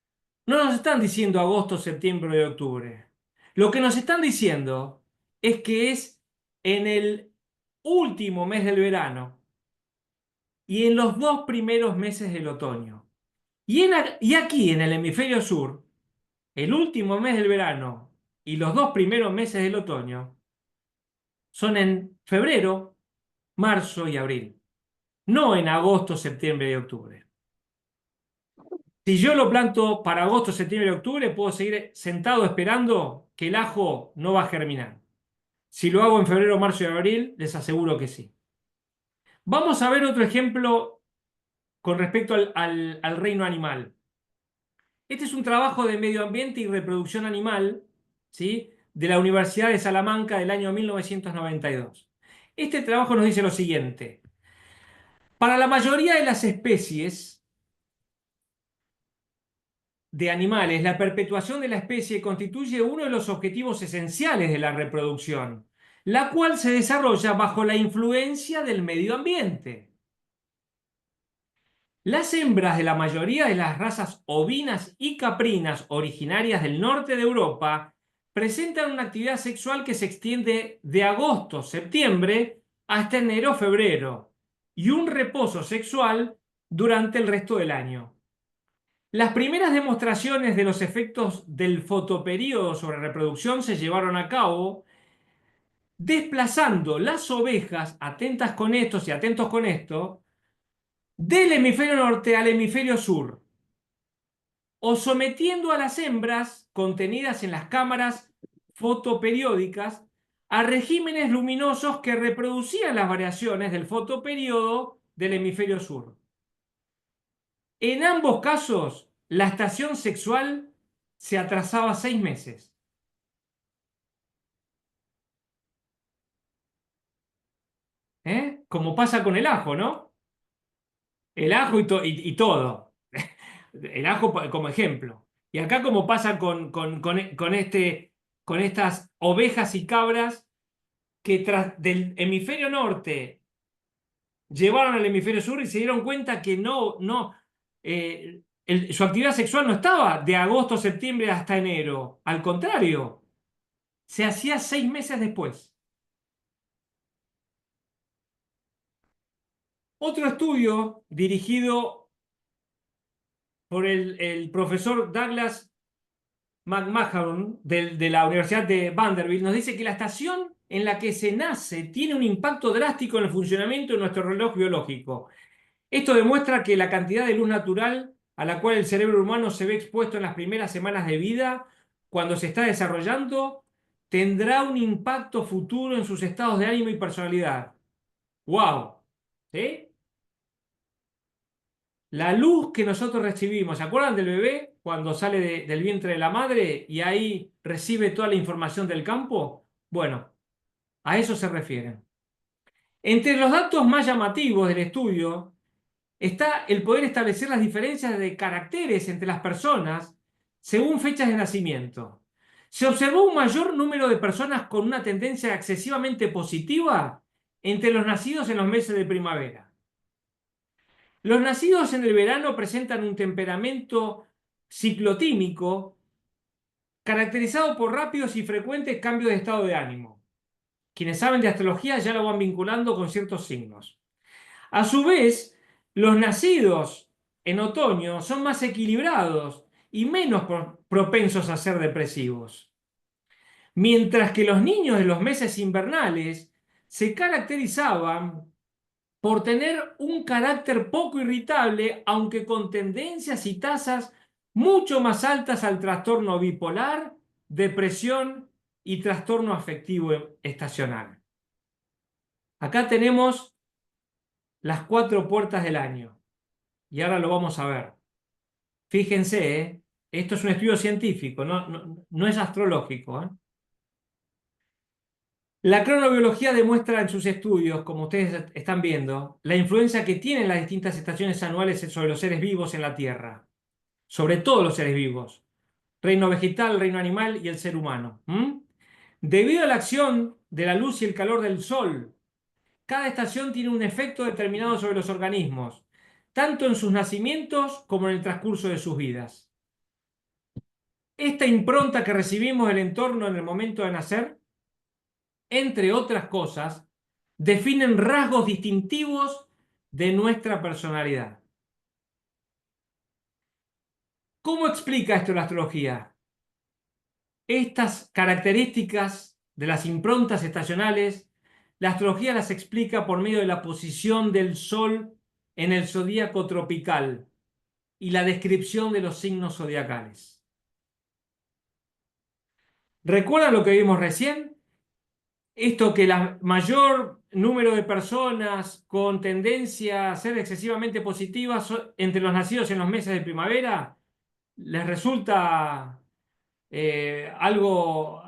no nos están diciendo agosto, septiembre y octubre. Lo que nos están diciendo es que es en el último mes del verano y en los 2 primeros meses del otoño. Y aquí en el hemisferio sur, el último mes del verano y los 2 primeros meses del otoño son en febrero, marzo y abril, no en agosto, septiembre y octubre. Si yo lo planto para agosto, septiembre y octubre, puedo seguir sentado esperando que el ajo no va a germinar. Si lo hago en febrero, marzo y abril, les aseguro que sí. Vamos a ver otro ejemplo con respecto al reino animal. Este es un trabajo de medio ambiente y reproducción animal, ¿sí?, de la Universidad de Salamanca del año 1992. Este trabajo nos dice lo siguiente. Para la mayoría de las especies de animales, la perpetuación de la especie constituye uno de los objetivos esenciales de la reproducción, la cual se desarrolla bajo la influencia del medio ambiente. Las hembras de la mayoría de las razas ovinas y caprinas originarias del norte de Europa presentan una actividad sexual que se extiende de agosto-septiembre hasta enero-febrero y un reposo sexual durante el resto del año. Las primeras demostraciones de los efectos del fotoperíodo sobre reproducción se llevaron a cabo desplazando las ovejas, atentas con esto y atentos con esto, del hemisferio norte al hemisferio sur, o sometiendo a las hembras contenidas en las cámaras fotoperiódicas a regímenes luminosos que reproducían las variaciones del fotoperíodo del hemisferio sur. En ambos casos, la estación sexual se atrasaba 6 meses. Como pasa con el ajo, ¿no? El ajo y todo. El ajo como ejemplo. Y acá como pasa con estas ovejas y cabras que tras del hemisferio norte llevaron al hemisferio sur y se dieron cuenta que su actividad sexual no estaba de agosto, septiembre hasta enero. Al contrario, se hacía 6 meses después. Otro estudio dirigido por el profesor Douglas McMahon de la Universidad de Vanderbilt nos dice que la estación en la que se nace tiene un impacto drástico en el funcionamiento de nuestro reloj biológico. Esto demuestra que la cantidad de luz natural a la cual el cerebro humano se ve expuesto en las primeras semanas de vida, cuando se está desarrollando, tendrá un impacto futuro en sus estados de ánimo y personalidad. ¡Wow! ¿Sí? La luz que nosotros recibimos, ¿se acuerdan del bebé cuando sale del vientre de la madre y ahí recibe toda la información del campo? Bueno, a eso se refieren. Entre los datos más llamativos del estudio está el poder establecer las diferencias de caracteres entre las personas según fechas de nacimiento. Se observó un mayor número de personas con una tendencia excesivamente positiva entre los nacidos en los meses de primavera. Los nacidos en el verano presentan un temperamento ciclotímico caracterizado por rápidos y frecuentes cambios de estado de ánimo. Quienes saben de astrología ya lo van vinculando con ciertos signos. A su vez, los nacidos en otoño son más equilibrados y menos propensos a ser depresivos. Mientras que los niños de los meses invernales se caracterizaban por tener un carácter poco irritable, aunque con tendencias y tasas mucho más altas al trastorno bipolar, depresión y trastorno afectivo estacional. Acá tenemos las 4 puertas del año y ahora lo vamos a ver. Fíjense, esto es un estudio científico, no es astrológico. La cronobiología demuestra en sus estudios, como ustedes están viendo, la influencia que tienen las distintas estaciones anuales sobre los seres vivos en la Tierra, sobre todos los seres vivos, reino vegetal, reino animal y el ser humano. Debido a la acción de la luz y el calor del Sol, cada estación tiene un efecto determinado sobre los organismos, tanto en sus nacimientos como en el transcurso de sus vidas. Esta impronta que recibimos del entorno en el momento de nacer, entre otras cosas, definen rasgos distintivos de nuestra personalidad. ¿Cómo explica esto la astrología? Estas características de las improntas estacionales la astrología las explica por medio de la posición del Sol en el zodíaco tropical y la descripción de los signos zodiacales. ¿Recuerdan lo que vimos recién? Esto que el mayor número de personas con tendencia a ser excesivamente positivas entre los nacidos en los meses de primavera les resulta algo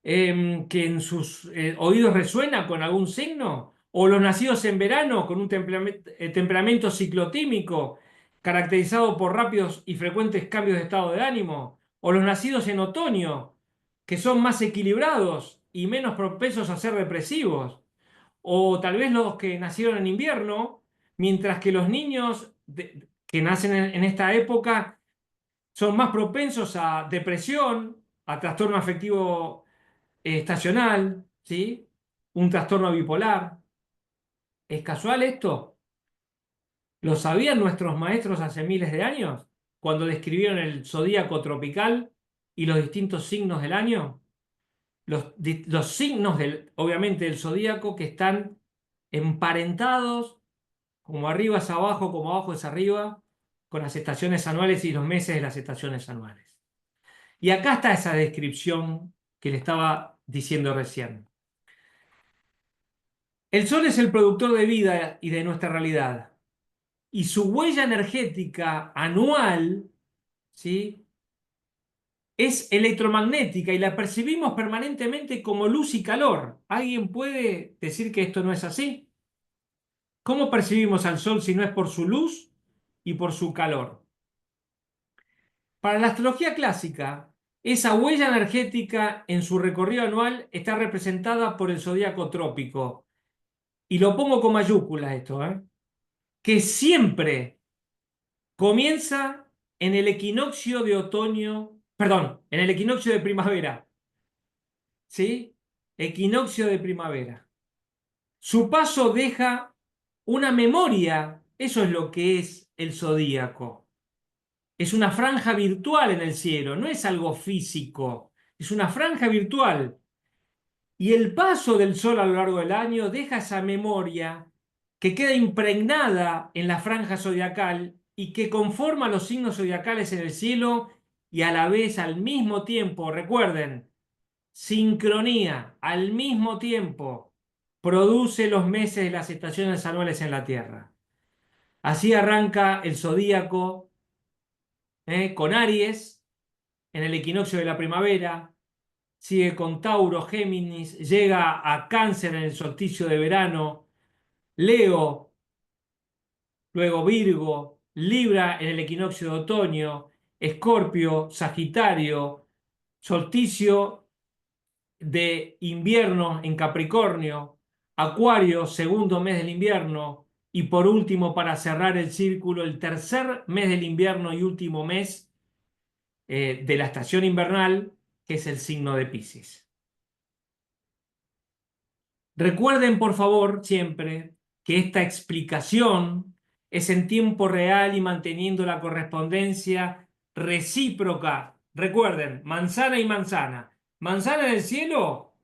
que en sus oídos resuena con algún signo, o los nacidos en verano con un temperamento ciclotímico caracterizado por rápidos y frecuentes cambios de estado de ánimo, o los nacidos en otoño que son más equilibrados y menos propensos a ser depresivos, o tal vez los que nacieron en invierno, mientras que los niños que nacen en esta época son más propensos a depresión, a trastorno afectivo estacional, ¿sí? Un trastorno bipolar. ¿Es casual esto? ¿Lo sabían nuestros maestros hace miles de años cuando describieron el zodíaco tropical y los distintos signos del año? Los signos obviamente del zodíaco que están emparentados, como arriba es abajo, como abajo es arriba, con las estaciones anuales y los meses de las estaciones anuales. Y acá está esa descripción que le estaba diciendo recién. El Sol es el productor de vida y de nuestra realidad. Y su huella energética anual, ¿sí?, es electromagnética y la percibimos permanentemente como luz y calor. ¿Alguien puede decir que esto no es así? ¿Cómo percibimos al Sol si no es por su luz y por su calor? Para la astrología clásica, esa huella energética en su recorrido anual está representada por el zodíaco trópico. Y lo pongo con mayúsculas esto, que siempre comienza en el equinoccio de otoño, perdón, en el equinoccio de primavera, ¿sí? Equinoccio de primavera. Su paso deja una memoria, eso es lo que es el zodíaco. Es una franja virtual en el cielo, no es algo físico, es una franja virtual. Y el paso del sol a lo largo del año deja esa memoria que queda impregnada en la franja zodiacal y que conforma los signos zodiacales en el cielo y a la vez, al mismo tiempo, recuerden, sincronía, al mismo tiempo, produce los meses de las estaciones anuales en la Tierra. Así arranca el zodíaco con Aries en el equinoccio de la primavera, sigue con Tauro, Géminis, llega a Cáncer en el solsticio de verano, Leo, luego Virgo, Libra en el equinoccio de otoño, Escorpio, Sagitario, solsticio de invierno en Capricornio, Acuario, segundo mes del invierno, y por último, para cerrar el círculo, el tercer mes del invierno y último mes de la estación invernal, que es el signo de Piscis. Recuerden, por favor, siempre que esta explicación es en tiempo real y manteniendo la correspondencia recíproca. Recuerden, manzana y manzana. Manzana en el cielo,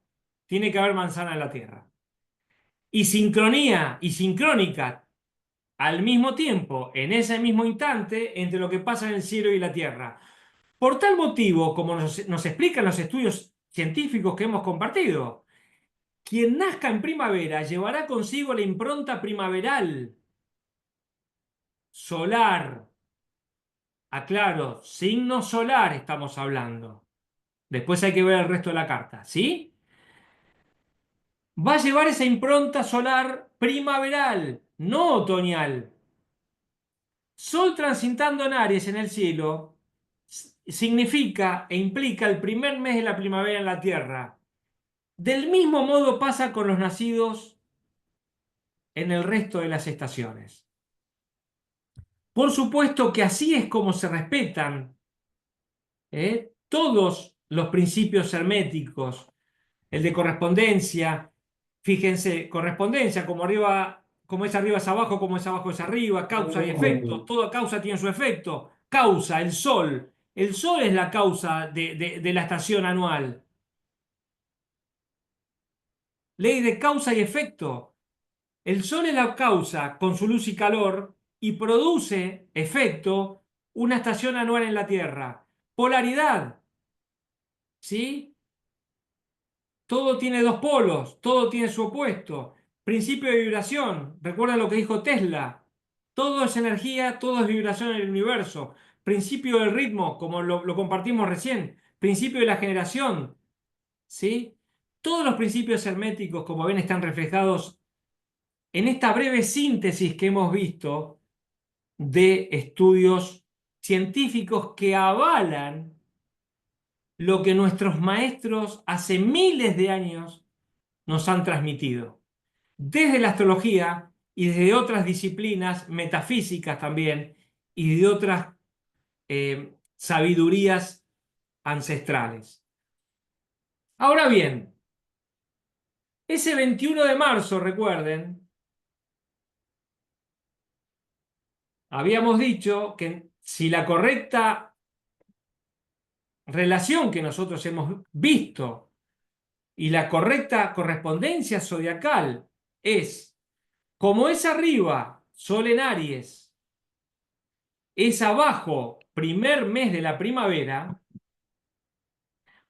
tiene que haber manzana en la tierra. Y sincronía y sincrónica al mismo tiempo, en ese mismo instante, entre lo que pasa en el cielo y la tierra. Por tal motivo, como nos explican los estudios científicos que hemos compartido, quien nazca en primavera llevará consigo la impronta primaveral, solar. Aclaro, signo solar estamos hablando. Después hay que ver el resto de la carta, ¿sí? Va a llevar esa impronta solar primaveral, no otoñal. Sol transitando en Aries en el cielo significa e implica el primer mes de la primavera en la Tierra. Del mismo modo pasa con los nacidos en el resto de las estaciones. Por supuesto que así es como se respetan todos los principios herméticos, el de correspondencia, fíjense, correspondencia, como arriba, como es abajo, como es abajo es arriba, causa y efecto, toda causa tiene su efecto, causa, el sol es la causa de la estación anual. Ley de causa y efecto. El Sol es la causa con su luz y calor y produce efecto una estación anual en la Tierra. Polaridad, ¿sí? Todo tiene dos polos, todo tiene su opuesto. Principio de vibración, recuerda lo que dijo Tesla. Todo es energía, todo es vibración en el universo. Principio del ritmo, como lo compartimos recién. Principio de la generación, ¿sí? Todos los principios herméticos, como ven, están reflejados en esta breve síntesis que hemos visto de estudios científicos que avalan lo que nuestros maestros hace miles de años nos han transmitido, desde la astrología y desde otras disciplinas metafísicas también y de otras sabidurías ancestrales. Ahora bien, ese 21 de marzo, recuerden, habíamos dicho que si la correcta relación que nosotros hemos visto y la correcta correspondencia zodiacal es como es arriba, Sol en Aries, es abajo, primer mes de la primavera,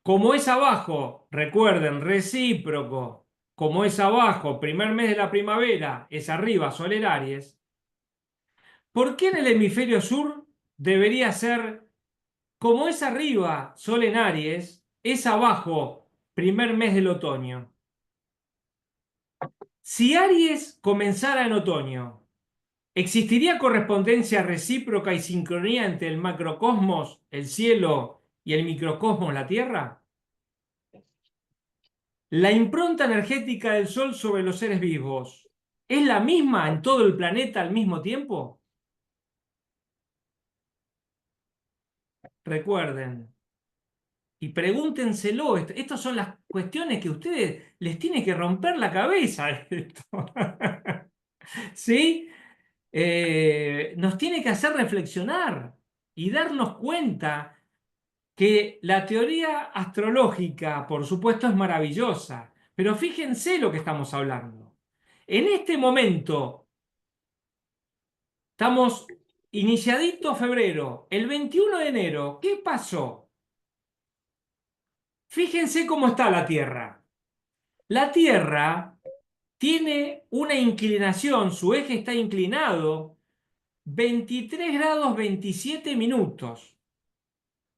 como es abajo, recuerden, recíproco, como es abajo, primer mes de la primavera, es arriba, Sol en Aries, ¿por qué en el hemisferio sur debería ser como es arriba, Sol en Aries, es abajo, primer mes del otoño? Si Aries comenzara en otoño, ¿existiría correspondencia recíproca y sincronía entre el macrocosmos, el cielo, y el microcosmos, la Tierra? La impronta energética del Sol sobre los seres vivos, ¿es la misma en todo el planeta al mismo tiempo? Recuerden, y pregúntenselo, estas son las cuestiones que a ustedes les tiene que romper la cabeza esto. ¿Sí? Nos tiene que hacer reflexionar y darnos cuenta que la teoría astrológica, por supuesto, es maravillosa, pero fíjense lo que estamos hablando. En este momento, estamos iniciadito febrero, el 21 de enero, ¿qué pasó? Fíjense cómo está la Tierra. La Tierra tiene una inclinación, su eje está inclinado 23 grados 27 minutos.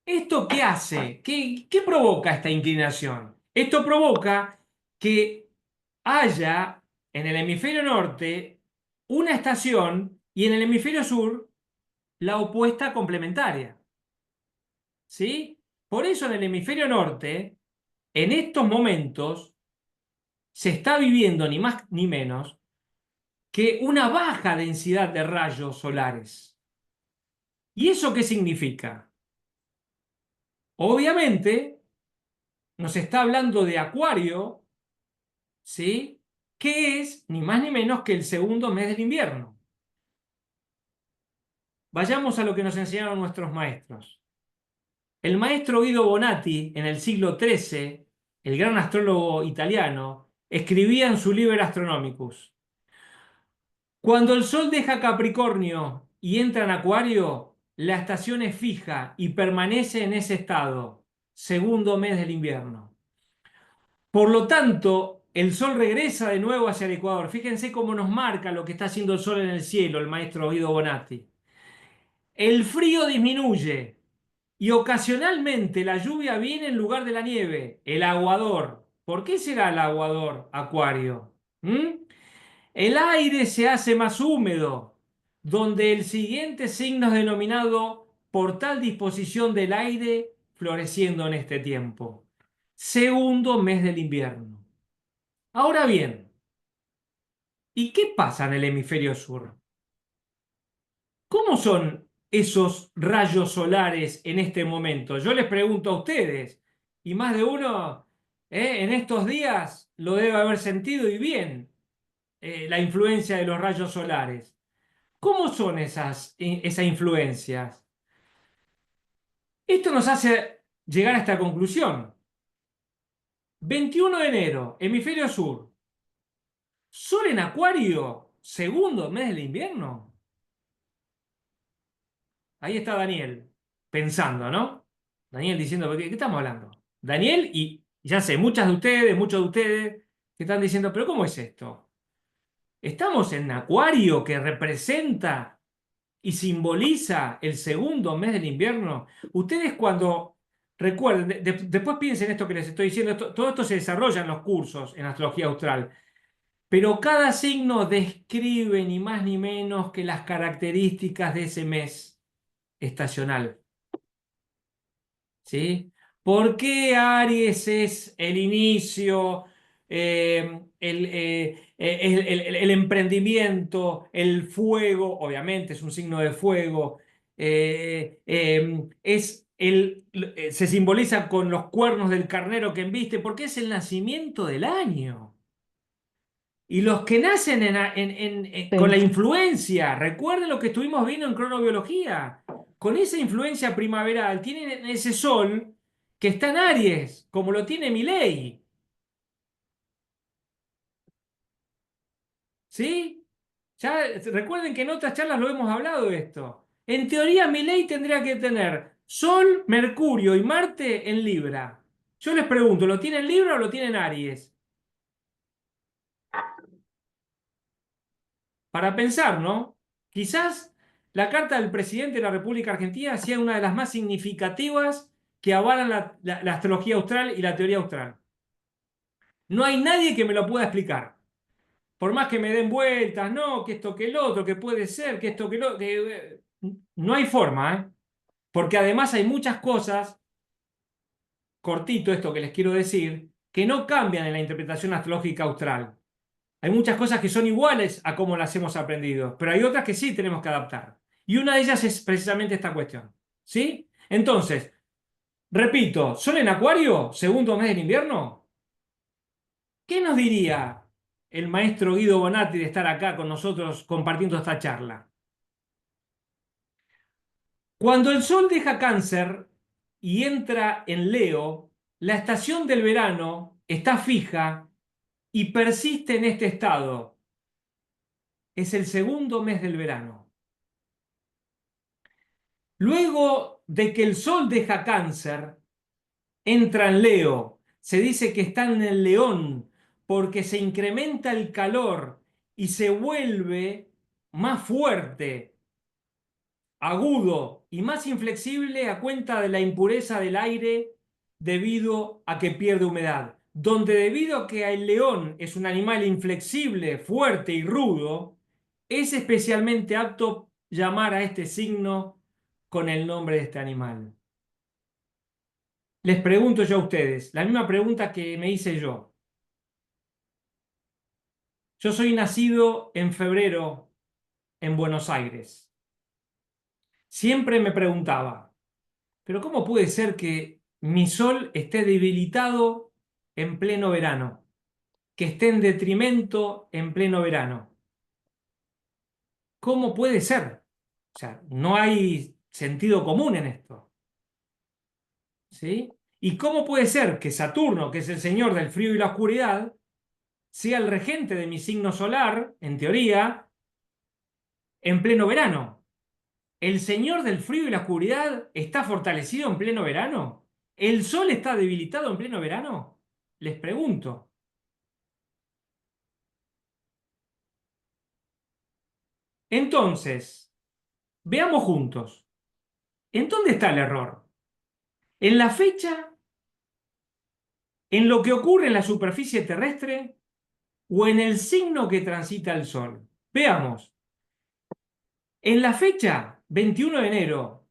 ¿Esto qué hace? ¿Qué provoca esta inclinación? Esto provoca que haya en el hemisferio norte una estación y en el hemisferio sur la opuesta complementaria. ¿Sí? Por eso en el hemisferio norte, en estos momentos, se está viviendo ni más ni menos que una baja densidad de rayos solares. ¿Y eso qué significa? Obviamente, nos está hablando de Acuario, ¿sí? Que es ni más ni menos que el segundo mes del invierno. Vayamos a lo que nos enseñaron nuestros maestros. El maestro Guido Bonatti, en el siglo XIII, el gran astrólogo italiano, escribía en su Liber Astronomicus: cuando el Sol deja Capricornio y entra en Acuario, la estación es fija y permanece en ese estado, segundo mes del invierno. Por lo tanto, el Sol regresa de nuevo hacia el Ecuador. Fíjense cómo nos marca lo que está haciendo el Sol en el cielo, el maestro Guido Bonatti. El frío disminuye y ocasionalmente la lluvia viene en lugar de la nieve, el aguador. ¿Por qué será el aguador, Acuario? ¿Mm? El aire se hace más húmedo, donde el siguiente signo es denominado por tal disposición del aire floreciendo en este tiempo. Segundo mes del invierno. Ahora bien, ¿y qué pasa en el hemisferio sur? ¿Cómo son esos rayos solares en este momento? Yo les pregunto a ustedes, y más de uno en estos días lo debe haber sentido y bien, la influencia de los rayos solares. ¿Cómo son esas influencias? Esto nos hace llegar a esta conclusión. 21 de enero, hemisferio sur. Sol en Acuario, segundo mes del invierno. Ahí está Daniel, pensando, ¿no? Daniel diciendo, ¿qué estamos hablando? Daniel y ya sé, muchos de ustedes que están diciendo, pero ¿cómo es esto? Estamos en Acuario que representa y simboliza el segundo mes del invierno. Ustedes cuando recuerden, después piensen esto que les estoy diciendo, todo esto se desarrolla en los cursos en astrología austral, pero cada signo describe ni más ni menos que las características de ese mes estacional. ¿Sí? ¿Por qué Aries es el inicio, el emprendimiento, el fuego? Obviamente es un signo de fuego. Se simboliza con los cuernos del carnero que embiste, porque es el nacimiento del año. Y los que nacen con la Sí. influencia, recuerden lo que estuvimos viendo en cronobiología, con esa influencia primaveral, tienen ese sol que está en Aries, como lo tiene Milei. ¿Sí? Ya recuerden que en otras charlas lo hemos hablado de esto. En teoría, Milei tendría que tener Sol, Mercurio y Marte en Libra. Yo les pregunto, ¿lo tiene en Libra o lo tiene en Aries? Para pensar, ¿no? Quizás la carta del presidente de la República Argentina sea una de las más significativas que avalan la astrología austral y la teoría austral. No hay nadie que me lo pueda explicar. Por más que me den vueltas, no, que esto, que el otro, que puede ser, que esto, que lo... no hay forma, ¿eh? Porque además hay muchas cosas, cortito esto que les quiero decir, que no cambian en la interpretación astrológica austral. Hay muchas cosas que son iguales a cómo las hemos aprendido, pero hay otras que sí tenemos que adaptar. Y una de ellas es precisamente esta cuestión. ¿Sí? Entonces, repito, Sol en Acuario, segundo mes del invierno. ¿Qué nos diría el maestro Guido Bonatti de estar acá con nosotros compartiendo esta charla? Cuando el Sol deja Cáncer y entra en Leo, la estación del verano está fija y persiste en este estado. Es el segundo mes del verano. Luego de que el Sol deja Cáncer, entra en Leo. Se dice que está en el León porque se incrementa el calor y se vuelve más fuerte, agudo y más inflexible a cuenta de la impureza del aire debido a que pierde humedad. Donde debido a que el león es un animal inflexible, fuerte y rudo, es especialmente apto llamar a este signo con el nombre de este animal. Les pregunto yo a ustedes, la misma pregunta que me hice yo. Yo soy nacido en febrero en Buenos Aires. Siempre me preguntaba, pero ¿cómo puede ser que mi sol esté debilitado en pleno verano? Que esté en detrimento en pleno verano. ¿Cómo puede ser? O sea, no hay sentido común en esto. ¿Sí? ¿Y cómo puede ser que Saturno, que es el señor del frío y la oscuridad, sea el regente de mi signo solar, en teoría, en pleno verano? ¿El señor del frío y la oscuridad está fortalecido en pleno verano? ¿El sol está debilitado en pleno verano? Les pregunto. Entonces, veamos juntos. ¿En dónde está el error? ¿En la fecha? ¿En lo que ocurre en la superficie terrestre? ¿O en el signo que transita el sol? Veamos. En la fecha, 21 de enero.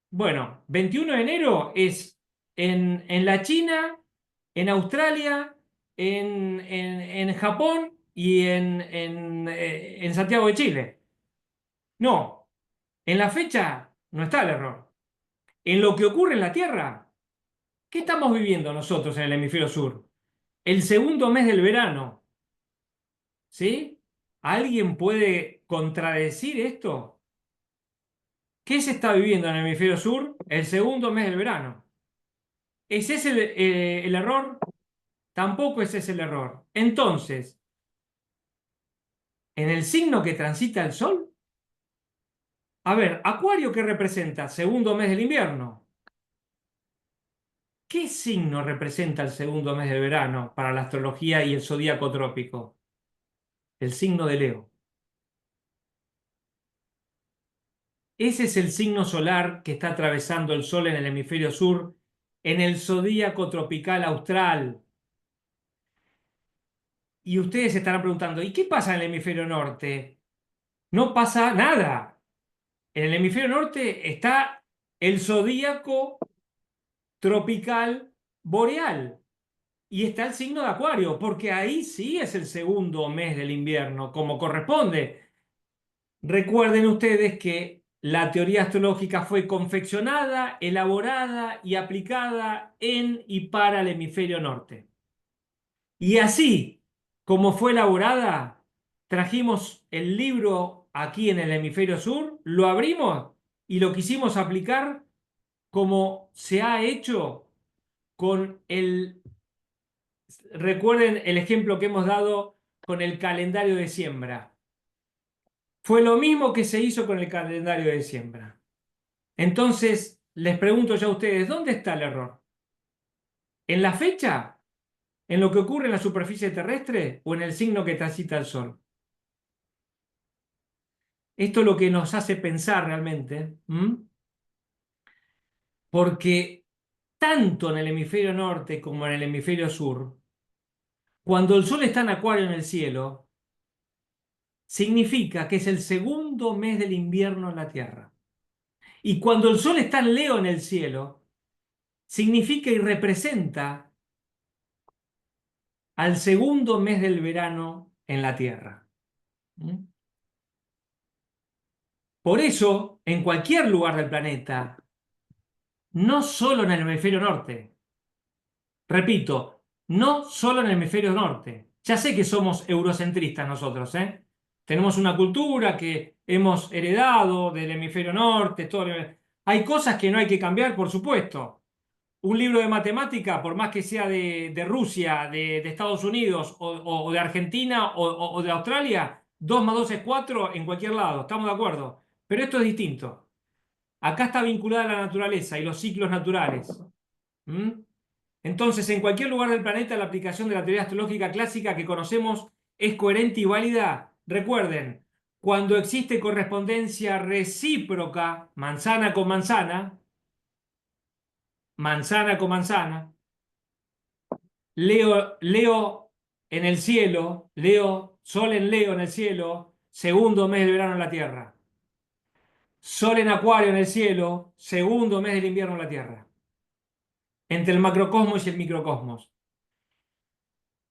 Bueno, 21 de enero es en la China, en Australia, en Japón y en Santiago de Chile. No, en la fecha no está el error. En lo que ocurre en la Tierra, ¿qué estamos viviendo nosotros en el hemisferio sur? El segundo mes del verano, ¿sí? ¿Alguien puede contradecir esto? ¿Qué se está viviendo en el hemisferio sur? El segundo mes del verano. ¿Es ese el error? Tampoco ese es el error. Entonces, en el signo que transita el Sol. A ver, Acuario, ¿qué representa? Segundo mes del invierno. ¿Qué signo representa el segundo mes del verano para la astrología y el zodíaco trópico? El signo de Leo. Ese es el signo solar que está atravesando el Sol en el hemisferio sur, en el zodíaco tropical austral. Y ustedes se estarán preguntando, ¿y qué pasa en el hemisferio norte? No pasa nada. En el hemisferio norte está el zodíaco tropical boreal y está el signo de Acuario, porque ahí sí es el segundo mes del invierno, como corresponde. Recuerden ustedes que la teoría astrológica fue confeccionada, elaborada y aplicada en y para el hemisferio norte. Y así como fue elaborada, trajimos el libro aquí en el hemisferio sur, lo abrimos y lo quisimos aplicar como se ha hecho con el, recuerden el ejemplo que hemos dado con el calendario de siembra. Fue lo mismo que se hizo con el calendario de siembra. Entonces, les pregunto ya a ustedes, ¿dónde está el error? ¿En la fecha? ¿En lo que ocurre en la superficie terrestre o en el signo que transita el Sol? Esto es lo que nos hace pensar realmente, porque tanto en el hemisferio norte como en el hemisferio sur, cuando el Sol está en Acuario en el cielo, significa que es el segundo mes del invierno en la Tierra. Y cuando el Sol está en Leo en el cielo, significa y representa al segundo mes del verano en la Tierra. Por eso, en cualquier lugar del planeta, no solo en el hemisferio norte, repito, no solo en el hemisferio norte. Ya sé que somos eurocentristas nosotros, ¿eh? Tenemos una cultura que hemos heredado del hemisferio norte. Hay cosas que no hay que cambiar, por supuesto. Un libro de matemática, por más que sea de Rusia, de Estados Unidos o de Argentina o de Australia, 2 más 2 es 4 en cualquier lado, estamos de acuerdo. Pero esto es distinto. Acá está vinculada la naturaleza y los ciclos naturales. ¿Mm? Entonces, en cualquier lugar del planeta, la aplicación de la teoría astrológica clásica que conocemos es coherente y válida. Recuerden, cuando existe correspondencia recíproca, manzana con manzana, Leo en el cielo, Sol en Leo en el cielo, segundo mes del verano en la Tierra. Sol en Acuario en el cielo, segundo mes del invierno en la Tierra. Entre el macrocosmos y el microcosmos.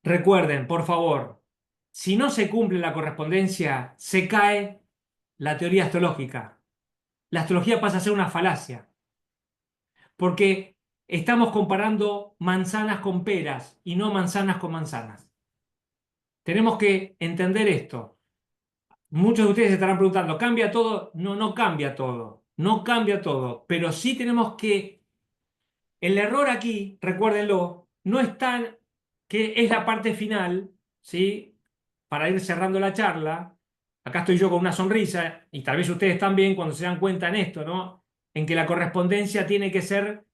Recuerden, por favor, si no se cumple la correspondencia, se cae la teoría astrológica. La astrología pasa a ser una falacia, porque estamos comparando manzanas con peras y no manzanas con manzanas. Tenemos que entender esto. Muchos de ustedes se estarán preguntando, ¿cambia todo? No, no cambia todo. No cambia todo. Pero sí tenemos que... El error aquí, recuérdenlo, no es tan que es la parte final, ¿sí? Para ir cerrando la charla. Acá estoy yo con una sonrisa y tal vez ustedes también cuando se dan cuenta en esto, ¿no? En que la correspondencia tiene que ser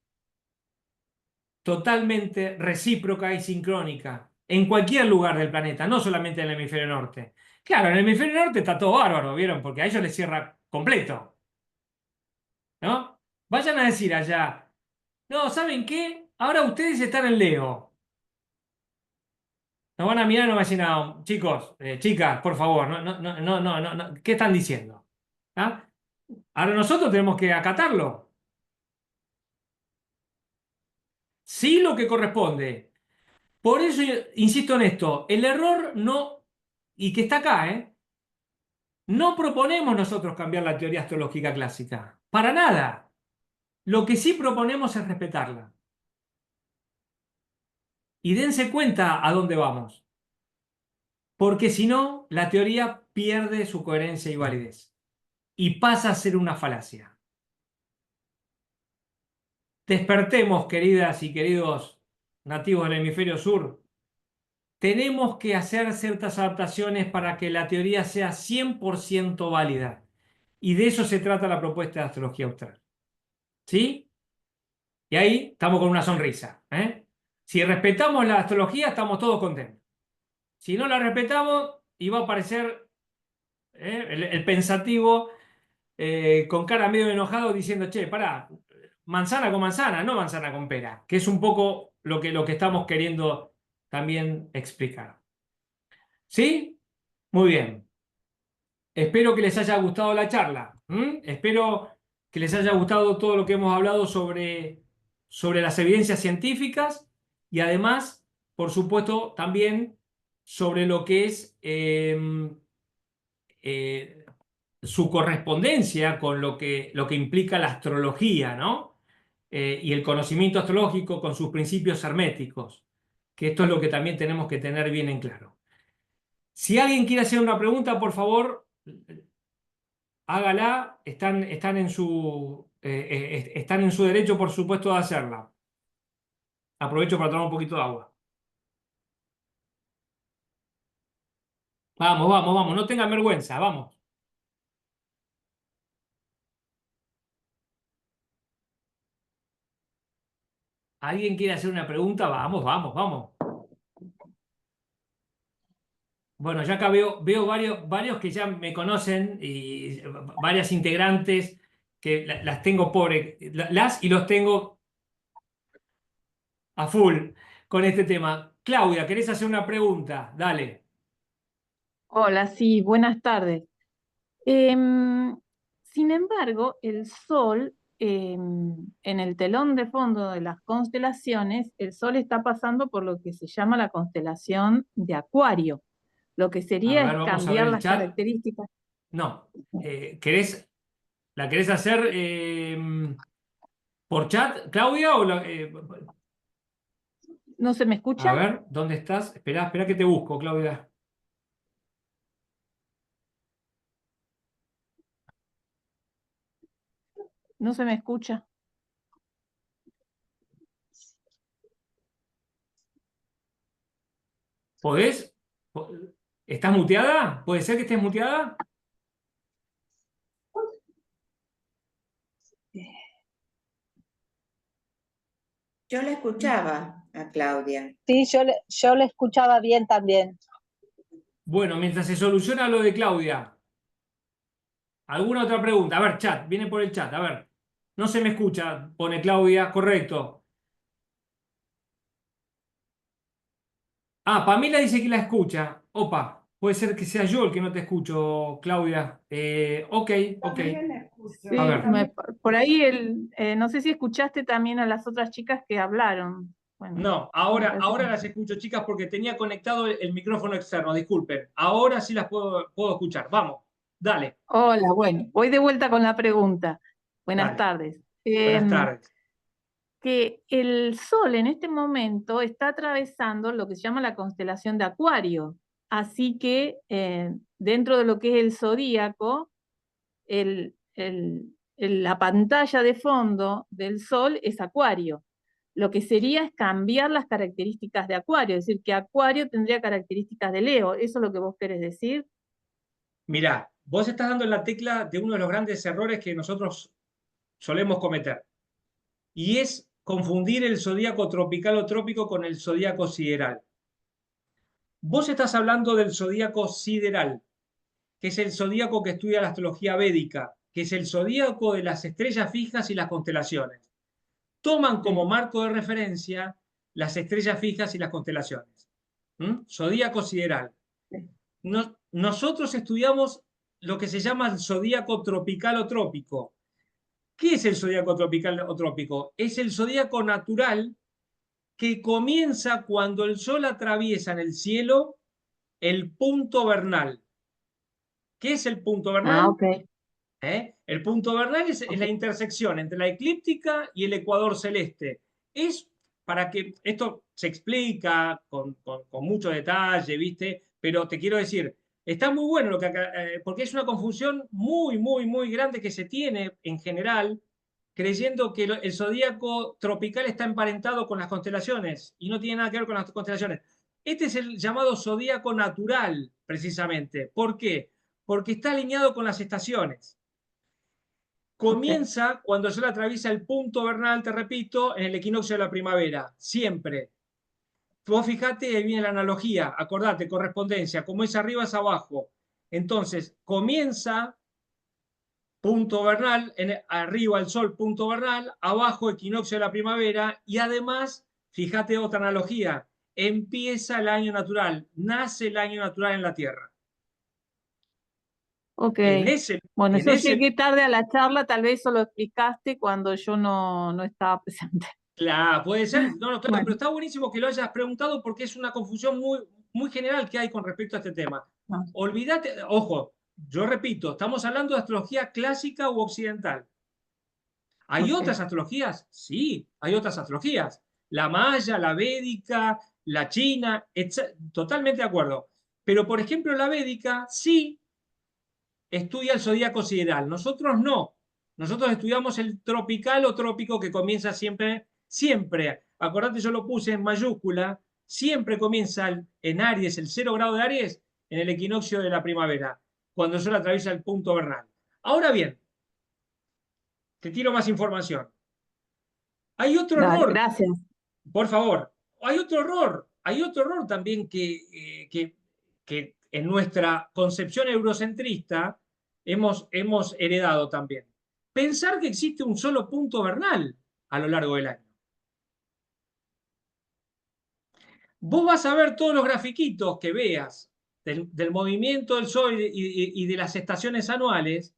totalmente recíproca y sincrónica en cualquier lugar del planeta, no solamente en el hemisferio norte. Claro, en el hemisferio norte está todo bárbaro, ¿vieron? Porque a ellos les cierra completo, ¿no? Vayan a decir allá, no, ¿saben qué? Ahora ustedes están en Leo. Nos van a mirar y nos van a decir, no, chicos, chicas, por favor, ¿qué están diciendo? ¿Ah? Ahora nosotros tenemos que acatarlo. Sí, lo que corresponde. Por eso insisto en esto, el error no, y que está acá, ¿eh? No proponemos nosotros cambiar la teoría astrológica clásica, para nada. Lo que sí proponemos es respetarla. Y dense cuenta a dónde vamos, porque si no, la teoría pierde su coherencia y validez y pasa a ser una falacia. Despertemos, queridas y queridos nativos del hemisferio sur, tenemos que hacer ciertas adaptaciones para que la teoría sea 100% válida. Y de eso se trata la propuesta de astrología austral. ¿Sí? Y ahí estamos con una sonrisa. ¿Eh? Si respetamos la astrología, estamos todos contentos. Si no la respetamos, y va a aparecer el pensativo con cara medio enojado diciendo, che, pará, manzana con manzana, no manzana con pera, que es un poco lo que estamos queriendo también explicar. ¿Sí? Muy bien. Espero que les haya gustado la charla. Espero que les haya gustado todo lo que hemos hablado sobre las evidencias científicas y además, por supuesto, también sobre lo que es eh, su correspondencia con lo que implica la astrología, ¿no? Y el conocimiento astrológico con sus principios herméticos, que esto es lo que también tenemos que tener bien en claro. Si alguien quiere hacer una pregunta, por favor, hágala. Están en su derecho, por supuesto, de hacerla. Aprovecho para tomar un poquito de agua. Vamos, vamos, vamos, no tengan vergüenza, vamos. ¿Alguien quiere hacer una pregunta? Vamos, vamos, vamos. Bueno, ya acá veo varios que ya me conocen y varias integrantes que las tengo las y los tengo a full con este tema. Claudia, ¿querés hacer una pregunta? Dale. Hola, sí, buenas tardes. Em, Sin embargo, el Sol, en el telón de fondo de las constelaciones, el Sol está pasando por lo que se llama la constelación de Acuario. Lo que A sería ver, es vamos a ver cambiar el las chat. características. No. ¿La querés hacer por chat, Claudia? ¿No se me A escucha? ver, ¿dónde estás? Espera, espera que te busco, Claudia. ¿No se me escucha? ¿Podés? Po- ¿Estás muteada? ¿Puede ser que estés muteada? Yo la escuchaba a Claudia. Sí, yo le escuchaba bien también. Bueno, mientras se soluciona lo de Claudia, ¿alguna otra pregunta? A ver, chat, viene por el chat, a ver. No se me escucha, pone Claudia, correcto. Ah, Pamela dice que la escucha. Opa, puede ser que sea yo el que no te escucho, Claudia. Ok, ok. A Sí, ver. por ahí no sé si escuchaste también a las otras chicas que hablaron. Bueno, No, me ahora, parece que ahora las escucho, chicas, porque tenía conectado el micrófono externo, disculpen. Ahora sí las puedo escuchar. Vamos, dale, Hola, bueno, voy de vuelta con la pregunta. Buenas dale. tardes. Buenas tardes. Que el Sol en este momento está atravesando lo que se llama la constelación de Acuario. Así que dentro de lo que es el zodíaco, la pantalla de fondo del Sol es Acuario. Lo que sería es cambiar las características de Acuario, es decir, que Acuario tendría características de Leo. ¿Eso es lo que vos querés decir? Mirá, vos estás dando en la tecla de uno de los grandes errores que nosotros solemos cometer, y es confundir el zodíaco tropical o trópico con el zodíaco sideral. Vos estás hablando del zodíaco sideral, que es el zodíaco que estudia la astrología védica, que es el zodíaco de las estrellas fijas y las constelaciones. Toman como marco de referencia las estrellas fijas y las constelaciones. Zodíaco sideral. Nosotros estudiamos lo que se llama el zodíaco tropical o trópico. ¿Qué es el zodíaco tropical o trópico? Es el zodíaco natural que comienza cuando el Sol atraviesa en el cielo el punto vernal. ¿Qué es el punto Ah, vernal? ok. El punto vernal es la intersección entre la eclíptica y el ecuador celeste. Es para que esto se explica con mucho detalle, ¿viste? Pero te quiero decir, está muy bueno lo que acá, porque es una confusión muy, muy, muy grande que se tiene en general, creyendo que el zodíaco tropical está emparentado con las constelaciones y no tiene nada que ver con las constelaciones. Este es el llamado zodíaco natural, precisamente. ¿Por qué? Porque está alineado con las estaciones. Comienza cuando el Sol atraviesa el punto vernal, te repito, en el equinoccio de la primavera, siempre. Vos fijate, ahí viene la analogía, acordate, correspondencia, como es arriba es abajo. Entonces, comienza punto vernal, arriba el Sol, punto vernal, abajo equinoccio de la primavera, y además, fíjate otra analogía, empieza el año natural, nace el año natural en la Tierra. Ok. En ese, Bueno, en yo ese llegué tarde a la charla, tal vez eso lo explicaste cuando yo no estaba presente. Claro, puede ser, no, no, claro, Bueno, pero está buenísimo que lo hayas preguntado porque es una confusión muy, muy general que hay con respecto a este tema. no, Olvídate, ojo, yo repito, estamos hablando de astrología clásica u occidental. ¿Hay ok. otras astrologías? Sí, hay otras astrologías. La maya, la védica, la china, totalmente de acuerdo. Pero, por ejemplo, la védica sí estudia el zodíaco sideral. Nosotros no. Nosotros estudiamos el tropical o trópico que comienza siempre, siempre. Acordate, yo lo puse en mayúscula. Siempre comienza en Aries, el 0 grado de Aries, en el equinoccio de la primavera, cuando el Sol atraviesa el punto vernal. Ahora bien, te tiro más información. Hay otro Dale, error, gracias. por favor. Hay otro error también que en nuestra concepción eurocentrista hemos heredado también. Pensar que existe un solo punto vernal a lo largo del año. Vos vas a ver todos los grafiquitos que veas del movimiento del Sol y de las estaciones anuales,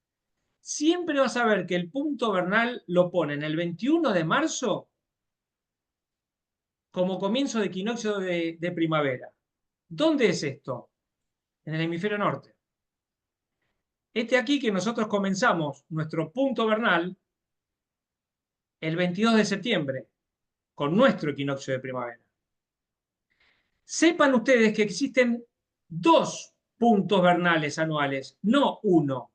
siempre vas a ver que el punto vernal lo ponen el 21 de marzo como comienzo de equinoccio de primavera. ¿Dónde es esto? En el hemisferio norte. Este aquí que nosotros comenzamos nuestro punto vernal el 22 de septiembre, con nuestro equinoccio de primavera. Sepan ustedes que existen dos puntos vernales anuales, no uno.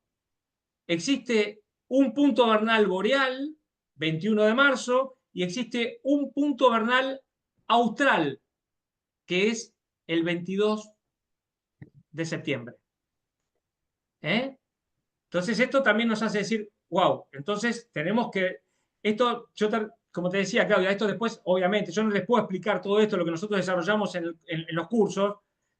Existe un punto vernal boreal, 21 de marzo, y existe un punto vernal austral, que es el 22 de septiembre. Entonces esto también nos hace decir, wow, entonces tenemos que, esto, como te decía, Claudia, esto después, obviamente, yo no les puedo explicar todo esto, lo que nosotros desarrollamos en los cursos,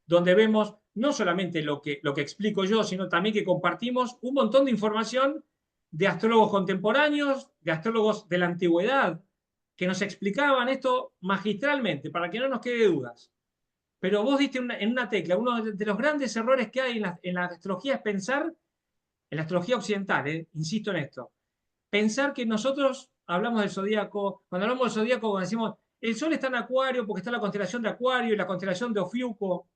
donde vemos no solamente lo que explico yo, sino también que compartimos un montón de información de astrólogos contemporáneos, de astrólogos de la antigüedad, que nos explicaban esto magistralmente, para que no nos quede dudas. Pero vos diste en una tecla, uno de los grandes errores que hay en la astrología es pensar, en la astrología occidental, insisto en esto, pensar que nosotros hablamos del zodíaco, cuando hablamos del zodíaco, cuando decimos, el Sol está en Acuario porque está en la constelación de Acuario y la constelación de Ofiuco.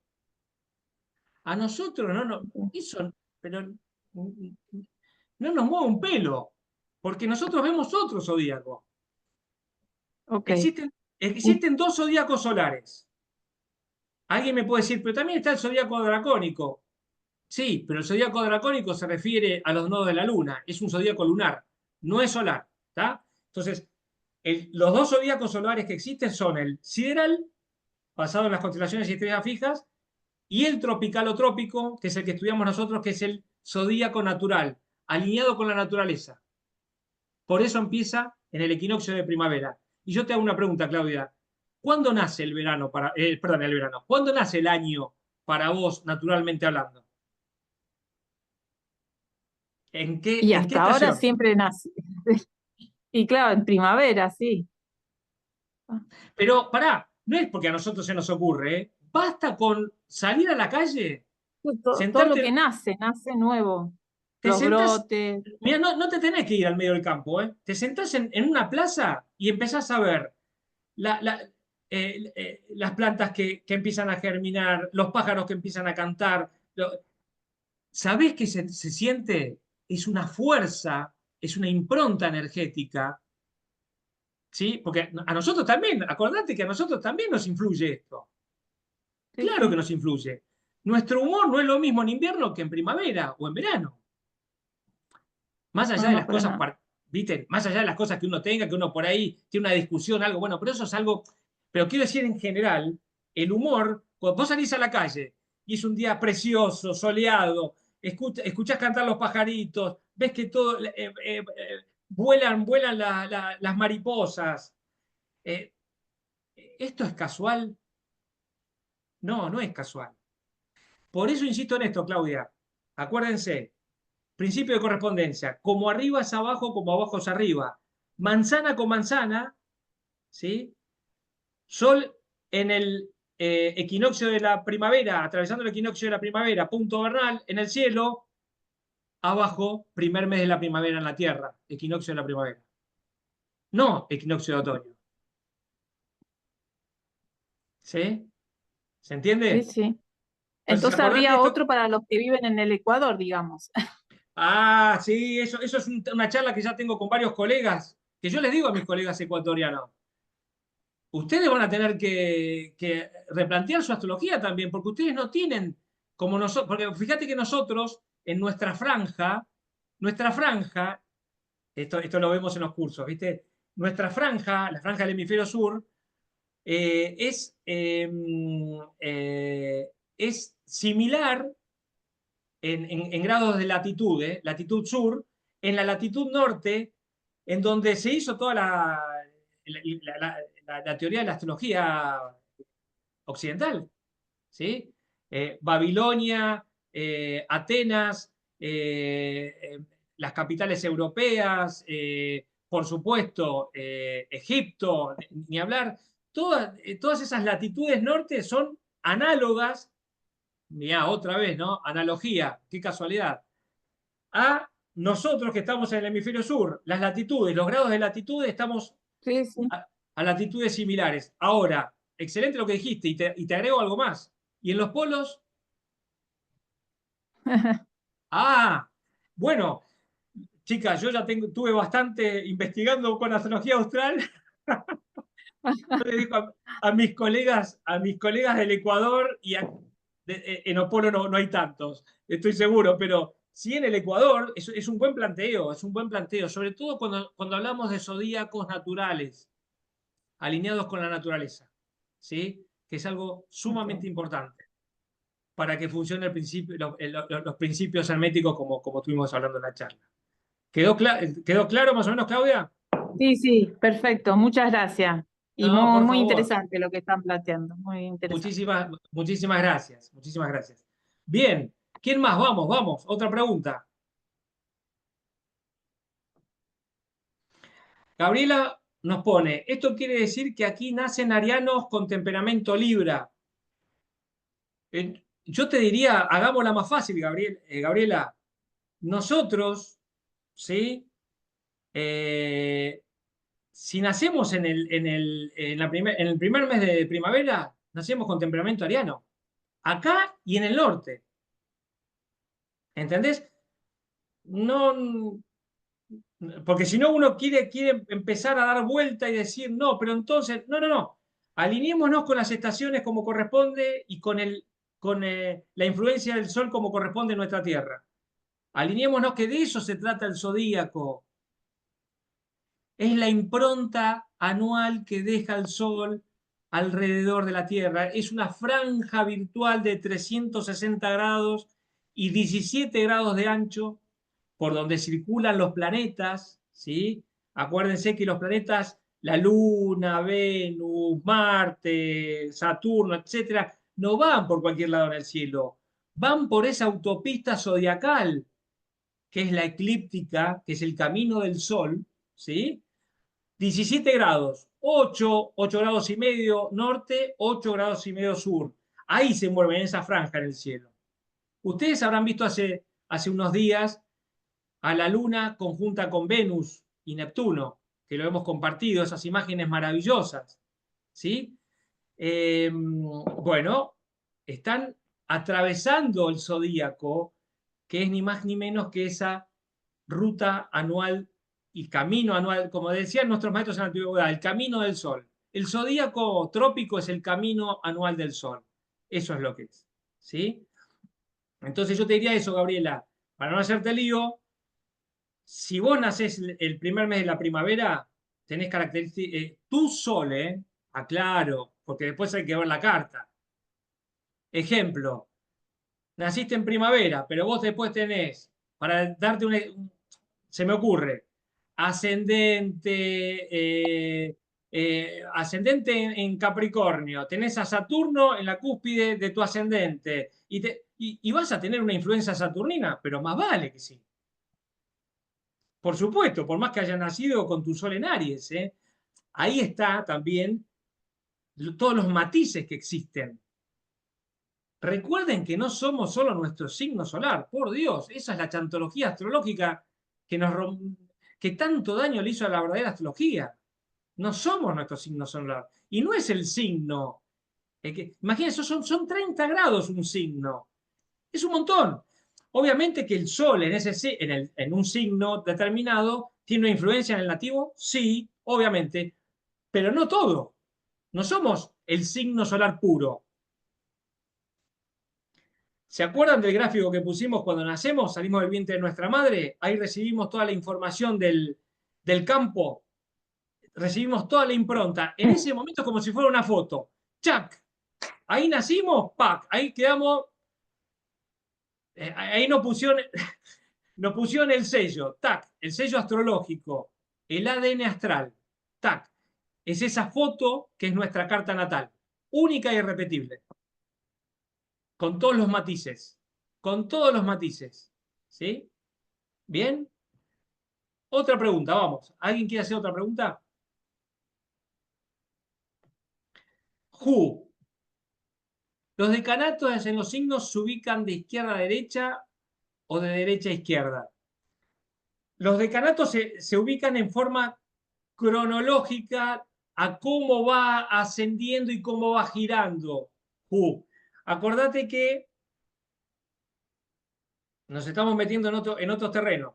A nosotros eso, pero no nos mueve un pelo, porque nosotros vemos otro zodíaco. Ok. Existen dos zodíacos solares. Alguien me puede decir, pero también está el zodíaco dracónico. Sí, pero el zodíaco dracónico se refiere a los nodos de la luna, es un zodíaco lunar, no es solar. ¿Está? Entonces, los dos zodíacos solares que existen son el sideral, basado en las constelaciones y estrellas fijas, y el tropical o trópico, que es el que estudiamos nosotros, que es el zodíaco natural, alineado con la naturaleza. Por eso empieza en el equinoccio de primavera. Y yo te hago una pregunta, Claudia. ¿Cuándo nace el verano perdón, el verano? ¿Cuándo nace el año para vos, naturalmente hablando? Y ¿En qué hasta ahora estación? siempre nace. Y claro, en primavera, sí. Pero pará, no es porque a nosotros se nos ocurre, ¿eh? Basta con salir a la calle, Todo lo que sentarte, nace nuevo. te Los sentás, brotes. mira, no te tenés que ir al medio del campo, ¿eh? Te sentás en una plaza y empezás a ver la, la, las plantas que empiezan a germinar, los pájaros que empiezan a cantar. ¿Sabés qué se siente? Es una fuerza, es una impronta energética, ¿sí? Porque a nosotros también, acordate que a nosotros también nos influye esto. Sí, Claro que sí. nos influye. Nuestro humor no es lo mismo en invierno que en primavera o en verano. Más allá No, de no, las para cosas, nada. ¿viste? Más allá de las cosas que uno tenga, que uno por ahí tiene una discusión, algo, bueno, pero eso es algo, pero quiero decir en general, el humor Cuando vos salís a la calle y es un día precioso, soleado, escuchás cantar los pajaritos, ves que todo, vuelan las mariposas. Eh, ¿Esto es casual? No, no es casual. Por eso insisto en esto, Claudia. Acuérdense, principio de correspondencia. Como arriba es abajo, como abajo es arriba. Manzana con manzana, ¿sí? Sol en el equinoccio de la primavera, atravesando el equinoccio de la primavera, punto vernal, en el cielo, abajo, primer mes de la primavera en la Tierra, equinoccio de la primavera. No equinoccio de otoño. ¿Sí? ¿Se Sí, entiende? sí. Entonces, Entonces acordate habría esto. otro para los que viven en el Ecuador, digamos. Ah, sí, eso es una charla que ya tengo con varios colegas, que yo les digo a mis colegas ecuatorianos. Ustedes van a tener que replantear su astrología también, porque ustedes no tienen como nosotros, porque fíjate que nosotros, en nuestra franja, esto lo vemos en los cursos, ¿viste? Nuestra franja, la franja del hemisferio sur, es similar en grados de latitud, latitud sur, en la latitud norte, en donde se hizo toda la teoría de la astrología occidental, ¿sí? Babilonia, Atenas, las capitales europeas, por supuesto, Egipto, ni hablar, todas esas latitudes norte son análogas, mirá, otra vez, ¿no? Analogía, qué casualidad, a nosotros que estamos en el hemisferio sur, las latitudes, los grados de latitud, estamos Sí, sí. a latitudes similares. Ahora, excelente lo que dijiste, y te agrego algo más. ¿Y en los polos? Ah, bueno, chicas, yo ya tuve bastante investigando con astrología austral. Yo le digo a mis colegas del Ecuador en Opolo no hay tantos, estoy seguro, pero sí en el Ecuador es un buen planteo, es un buen planteo, sobre todo cuando hablamos de zodíacos naturales, alineados con la naturaleza, ¿sí? Que es algo sumamente Ok. importante para que funcione los principios herméticos como estuvimos hablando en la charla. ¿Quedó claro más o menos, Claudia? Sí, sí, perfecto. Muchas gracias. Y No, muy, por muy favor. interesante lo que están planteando. Muy interesante. Muchísimas gracias. Muchísimas gracias. Bien, ¿quién más? Vamos. Otra pregunta. Gabriela nos pone, esto quiere decir que aquí nacen arianos con temperamento Libra. Yo te diría, hagámosla más fácil, Gabriela. Nosotros, ¿sí? Eh, si nacemos en el primer mes de primavera, nacemos con temperamento ariano. Acá y en el norte. ¿Entendés? No, porque si no uno quiere empezar a dar vuelta y decir, no, pero entonces, no. Alineémonos con las estaciones como corresponde y con la influencia del Sol como corresponde en nuestra Tierra. Alineémonos que de eso se trata el zodíaco. Es la impronta anual que deja el Sol alrededor de la Tierra. Es una franja virtual de 360 grados y 17 grados de ancho por donde circulan los planetas, ¿sí? Acuérdense que los planetas, la Luna, Venus, Marte, Saturno, etcétera, no van por cualquier lado en el cielo, van por esa autopista zodiacal, que es la eclíptica, que es el camino del Sol, ¿sí? 17 grados, 8 grados y medio norte, 8 grados y medio sur. Ahí se mueven en esa franja en el cielo. Ustedes habrán visto hace unos días a la Luna conjunta con Venus y Neptuno, que lo hemos compartido, esas imágenes maravillosas. ¿Sí? Bueno, están atravesando el zodíaco, que es ni más ni menos que esa ruta anual y camino anual, como decían nuestros maestros en la antigüedad, el camino del Sol. El zodíaco trópico es el camino anual del Sol. Eso es lo que es. ¿Sí? Entonces yo te diría eso, Gabriela, para no hacerte lío, si vos nacés el primer mes de la primavera, tenés características, tu sol, aclaro, porque después hay que ver la carta. Ejemplo, naciste en primavera, pero vos después tenés, para darte se me ocurre, ascendente en Capricornio, tenés a Saturno en la cúspide de tu ascendente y vas a tener una influencia saturnina, pero más vale que sí. Por supuesto, por más que haya nacido con tu sol en Aries, ¿eh? Ahí está también todos los matices que existen. Recuerden que no somos solo nuestro signo solar, por Dios, esa es la chantología astrológica que tanto daño le hizo a la verdadera astrología. No somos nuestro signo solar. Y no es el signo. Imagínense, son 30 grados un signo. Es un montón. Obviamente que el Sol en un signo determinado tiene una influencia en el nativo, sí, obviamente, pero no todo. No somos el signo solar puro. ¿Se acuerdan del gráfico que pusimos cuando nacemos? Salimos del vientre de nuestra madre. Ahí recibimos toda la información del campo. Recibimos toda la impronta. En ese momento es como si fuera una foto. ¡Chac! Ahí nacimos, ¡pac! Ahí quedamos. Ahí nos pusieron el sello. ¡Tac! El sello astrológico. El ADN astral. ¡Tac! Es esa foto que es nuestra carta natal. Única e irrepetible. Con todos los matices. Con todos los matices. ¿Sí? ¿Bien? Otra pregunta, vamos. ¿Alguien quiere hacer otra pregunta? Who. ¿Los decanatos en los signos se ubican de izquierda a derecha o de derecha a izquierda? Los decanatos se ubican en forma cronológica a cómo va ascendiendo y cómo va girando. Acordate que nos estamos metiendo en otros terrenos.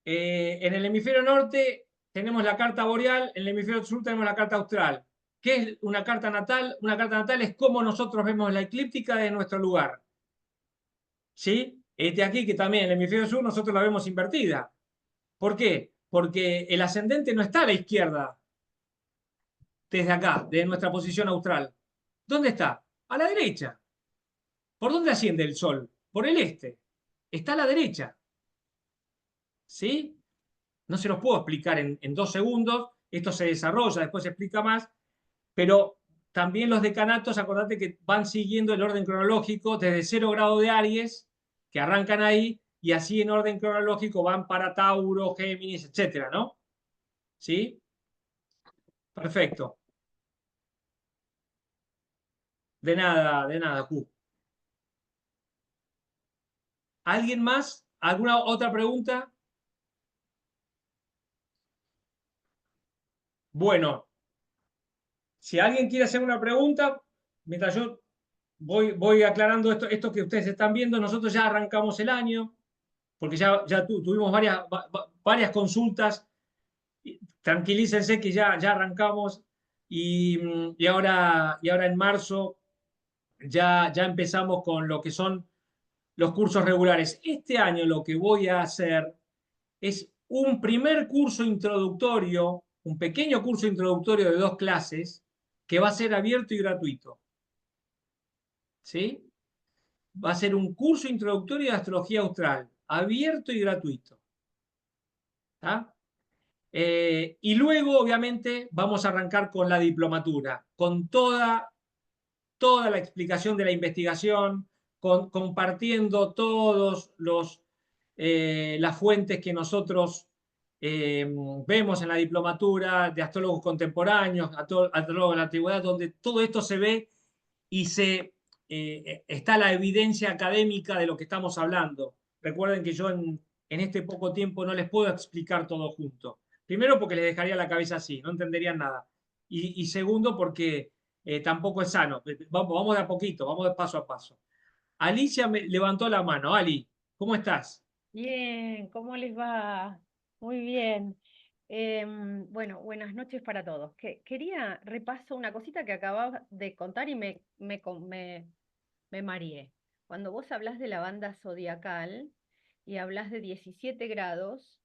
En el hemisferio norte tenemos la carta boreal, en el hemisferio sur tenemos la carta austral. ¿Qué es una carta natal? Una carta natal es cómo nosotros vemos la eclíptica de nuestro lugar. ¿Sí? Este aquí que también en el hemisferio sur nosotros la vemos invertida. ¿Por qué? Porque el ascendente no está a la izquierda desde acá, de nuestra posición austral. ¿Dónde está? A la derecha. ¿Por dónde asciende el Sol? Por el este. Está a la derecha. ¿Sí? No se los puedo explicar en 2 segundos. Esto se desarrolla, después se explica más. Pero también los decanatos, acordate que van siguiendo el orden cronológico desde 0 grado de Aries, que arrancan ahí, y así en orden cronológico van para Tauro, Géminis, etcétera, ¿no? ¿Sí? Perfecto. De nada, Q. ¿Alguien más? ¿Alguna otra pregunta? Bueno, si alguien quiere hacer una pregunta, mientras yo voy aclarando esto que ustedes están viendo, nosotros ya arrancamos el año, porque ya tuvimos varias consultas. Tranquilícense que ya arrancamos y ahora en marzo ya empezamos con lo que son los cursos regulares. Este año lo que voy a hacer es un primer curso introductorio, un pequeño curso introductorio de 2 clases que va a ser abierto y gratuito. ¿Sí? Va a ser un curso introductorio de astrología austral, abierto y gratuito. ¿Tá? Y luego, obviamente, vamos a arrancar con la diplomatura, con toda la explicación de la investigación, compartiendo todos las fuentes que nosotros vemos en la diplomatura de astrólogos contemporáneos, astrólogos de la antigüedad, donde todo esto se ve y está la evidencia académica de lo que estamos hablando. Recuerden que yo en este poco tiempo no les puedo explicar todo junto. Primero porque les dejaría la cabeza así, no entenderían nada. Y segundo porque tampoco es sano. Vamos de a poquito, vamos de paso a paso. Alicia me levantó la mano. Ali, ¿cómo estás? Bien, ¿cómo les va? Muy bien. Bueno, buenas noches para todos. Quería repaso una cosita que acabas de contar y me mareé. Cuando vos hablas de la banda zodiacal y hablas de 17 grados,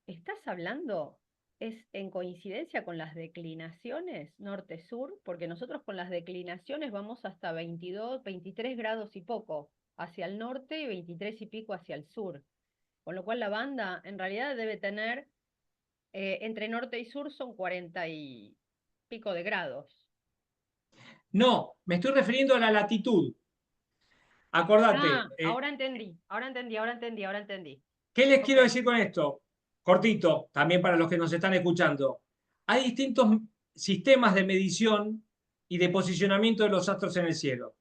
¿estás hablando es en coincidencia con las declinaciones norte-sur, porque nosotros con las declinaciones vamos hasta 22, 23 grados y poco hacia el norte y 23 y pico hacia el sur. Con lo cual la banda en realidad debe tener, entre norte y sur son 40 y pico de grados. No, me estoy refiriendo a la latitud. Acordate, Ahora entendí, ahora entendí, ahora entendí, ahora entendí. ¿qué les Ok. quiero decir con esto? Cortito, también para los que nos están escuchando. Hay distintos sistemas de medición y de posicionamiento de los astros en el cielo.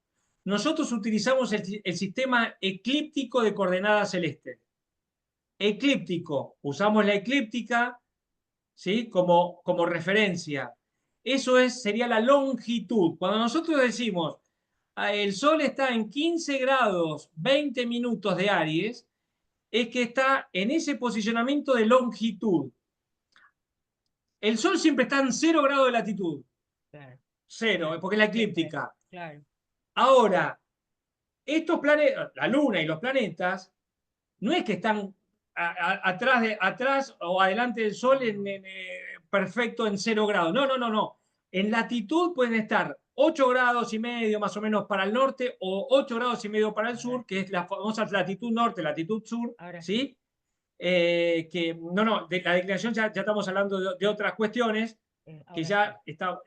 Nosotros utilizamos el sistema eclíptico de coordenadas celestes. Eclíptico, usamos la eclíptica, ¿sí? como referencia. Eso sería la longitud. Cuando nosotros decimos el Sol está en 15 grados 20 minutos de Aries, es que está en ese posicionamiento de longitud. El Sol siempre está en 0 grados de latitud. Claro, 0, claro. porque es la Sí, sí, eclíptica. claro. Ahora, estos planetas, la Luna y los planetas, no es que están atrás o adelante del Sol perfecto en 0 grados. No, no, no, no. En latitud pueden estar 8 grados y medio más o menos para el norte o 8 grados y medio para el sur, que es la famosa latitud norte, latitud sur, Ahora ¿sí? Que no, de la declinación ya estamos hablando de otras cuestiones que ahora ya sí. está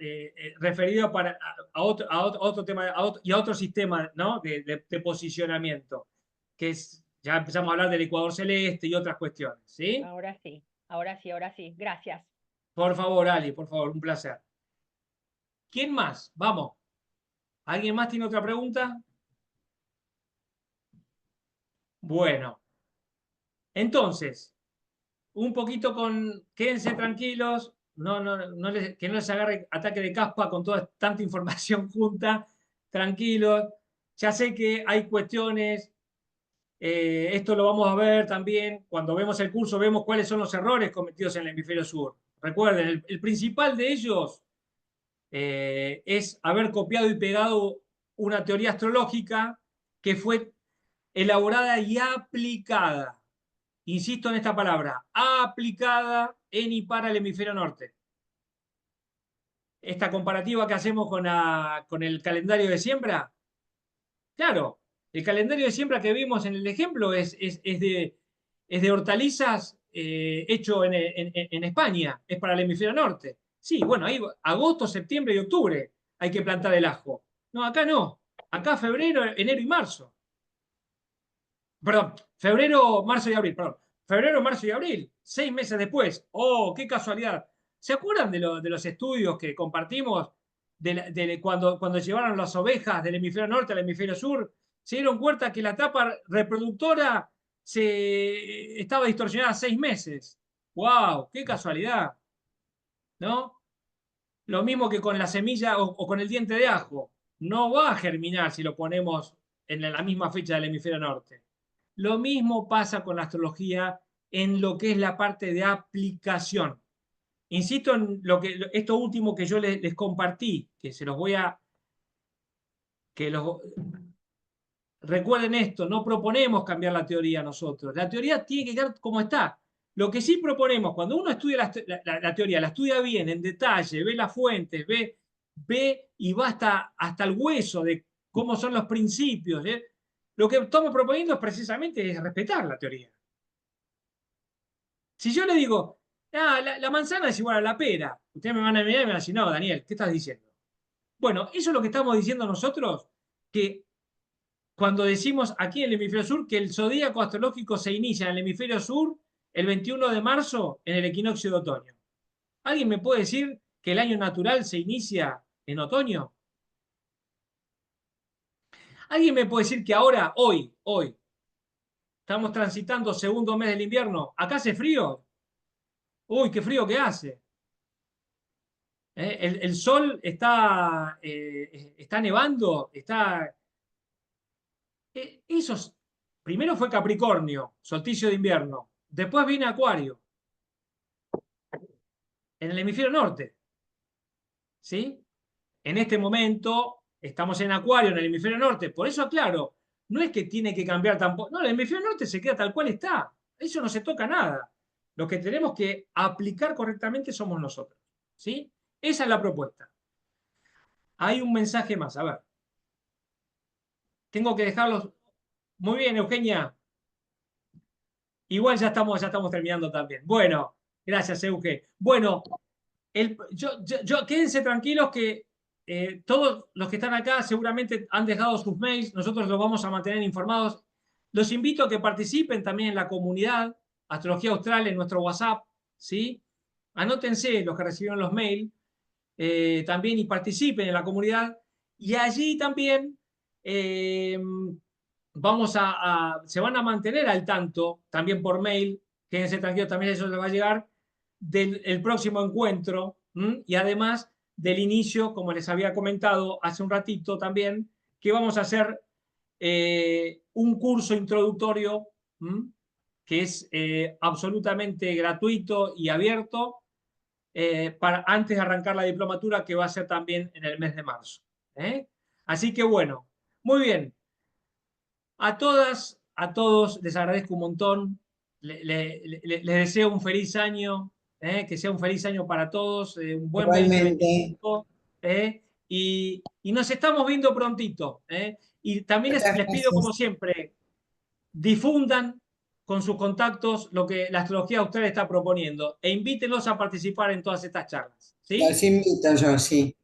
referido a otro tema y a otro sistema, ¿no? de posicionamiento, que es, ya empezamos a hablar del ecuador celeste y otras cuestiones, ¿sí? Ahora sí, ahora sí, ahora sí. Gracias. Por favor, Ali, por favor, un placer. ¿Quién más? Vamos. ¿Alguien más tiene otra pregunta? Bueno, entonces, un poquito quédense tranquilos, que no les agarre ataque de caspa con toda tanta información junta, tranquilos. Ya sé que hay cuestiones, esto lo vamos a ver también, cuando vemos el curso vemos cuáles son los errores cometidos en el hemisferio sur. Recuerden, el principal de ellos es haber copiado y pegado una teoría astrológica que fue elaborada y aplicada. Insisto en esta palabra, aplicada en y para el hemisferio norte. Esta comparativa que hacemos con el calendario de siembra, claro, el calendario de siembra que vimos en el ejemplo es de hortalizas hecho en España, es para el hemisferio norte. Sí, bueno, ahí agosto, septiembre y octubre hay que plantar el ajo. No, acá no. Acá febrero, enero y marzo. Perdón, febrero, marzo y abril, perdón. Febrero, marzo y abril, 6 meses después. ¡Oh, qué casualidad! ¿Se acuerdan de los estudios que compartimos cuando llevaron las ovejas del hemisferio norte al hemisferio sur? Se dieron cuenta que la etapa reproductora estaba distorsionada 6 meses. ¡Wow! ¡Qué casualidad! ¿No? Lo mismo que con la semilla o con el diente de ajo. No va a germinar si lo ponemos en la misma fecha del hemisferio norte. Lo mismo pasa con la astrología en lo que es la parte de aplicación. Insisto en esto último que yo les compartí, que se los voy a... Recuerden esto, no proponemos cambiar la teoría nosotros. La teoría tiene que quedar como está. Lo que sí proponemos, cuando uno estudia la teoría, la estudia bien, en detalle, ve las fuentes, ve y va hasta el hueso de cómo son los principios, ¿eh? Lo que estamos proponiendo es precisamente respetar la teoría. Si yo le digo, la manzana es igual a la pera, ustedes me van a mirar y me van a decir, no, Daniel, ¿qué estás diciendo? Bueno, eso es lo que estamos diciendo nosotros, que cuando decimos aquí en el hemisferio sur que el zodíaco astrológico se inicia en el hemisferio sur el 21 de marzo en el equinoccio de otoño. ¿Alguien me puede decir que el año natural se inicia en otoño? ¿Alguien me puede decir que ahora, hoy, estamos transitando segundo mes del invierno? ¿Acá hace frío? Uy, qué frío que hace. El sol está nevando, primero fue Capricornio, solsticio de invierno, después viene Acuario, en el hemisferio norte, ¿sí? En este momento estamos en Acuario, en el hemisferio norte, por eso aclaro, no es que tiene que cambiar tampoco, no, el hemisferio norte se queda tal cual está, eso no se toca nada. Los que tenemos que aplicar correctamente somos nosotros. ¿Sí? Esa es la propuesta. Hay un mensaje más, a ver. Tengo que dejarlos. Muy bien, Eugenia. Igual ya estamos terminando también. Bueno, gracias, Euge. Bueno, quédense tranquilos que todos los que están acá seguramente han dejado sus mails. Nosotros los vamos a mantener informados. Los invito a que participen también en la comunidad Astrología Austral en nuestro WhatsApp. ¿Sí? Anótense los que recibieron los mails también y participen en la comunidad. Y allí también se van a mantener al tanto, también por mail, quédense tranquilos, también eso les va a llegar, del próximo encuentro y además del inicio, como les había comentado hace un ratito también, que vamos a hacer un curso introductorio que es absolutamente gratuito y abierto antes de arrancar la diplomatura, que va a ser también en el mes de marzo. Así que bueno, muy bien. A todas, a todos les agradezco un montón. Les deseo un feliz año, que sea un feliz año para todos, un buen Igualmente. 2025. Y nos estamos viendo prontito. Y también Muchas les pido, como gracias. siempre, difundan con sus contactos lo que la astrología austral está proponiendo e invítenlos a participar en todas estas charlas. ¿Sí? Los invito yo, sí.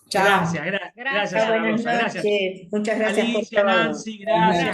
Chao. Gracias, Gracias. Ana Buenas Rosa. Gracias. noches. Muchas gracias por Alicia, todo. Nancy, Buenas gracias.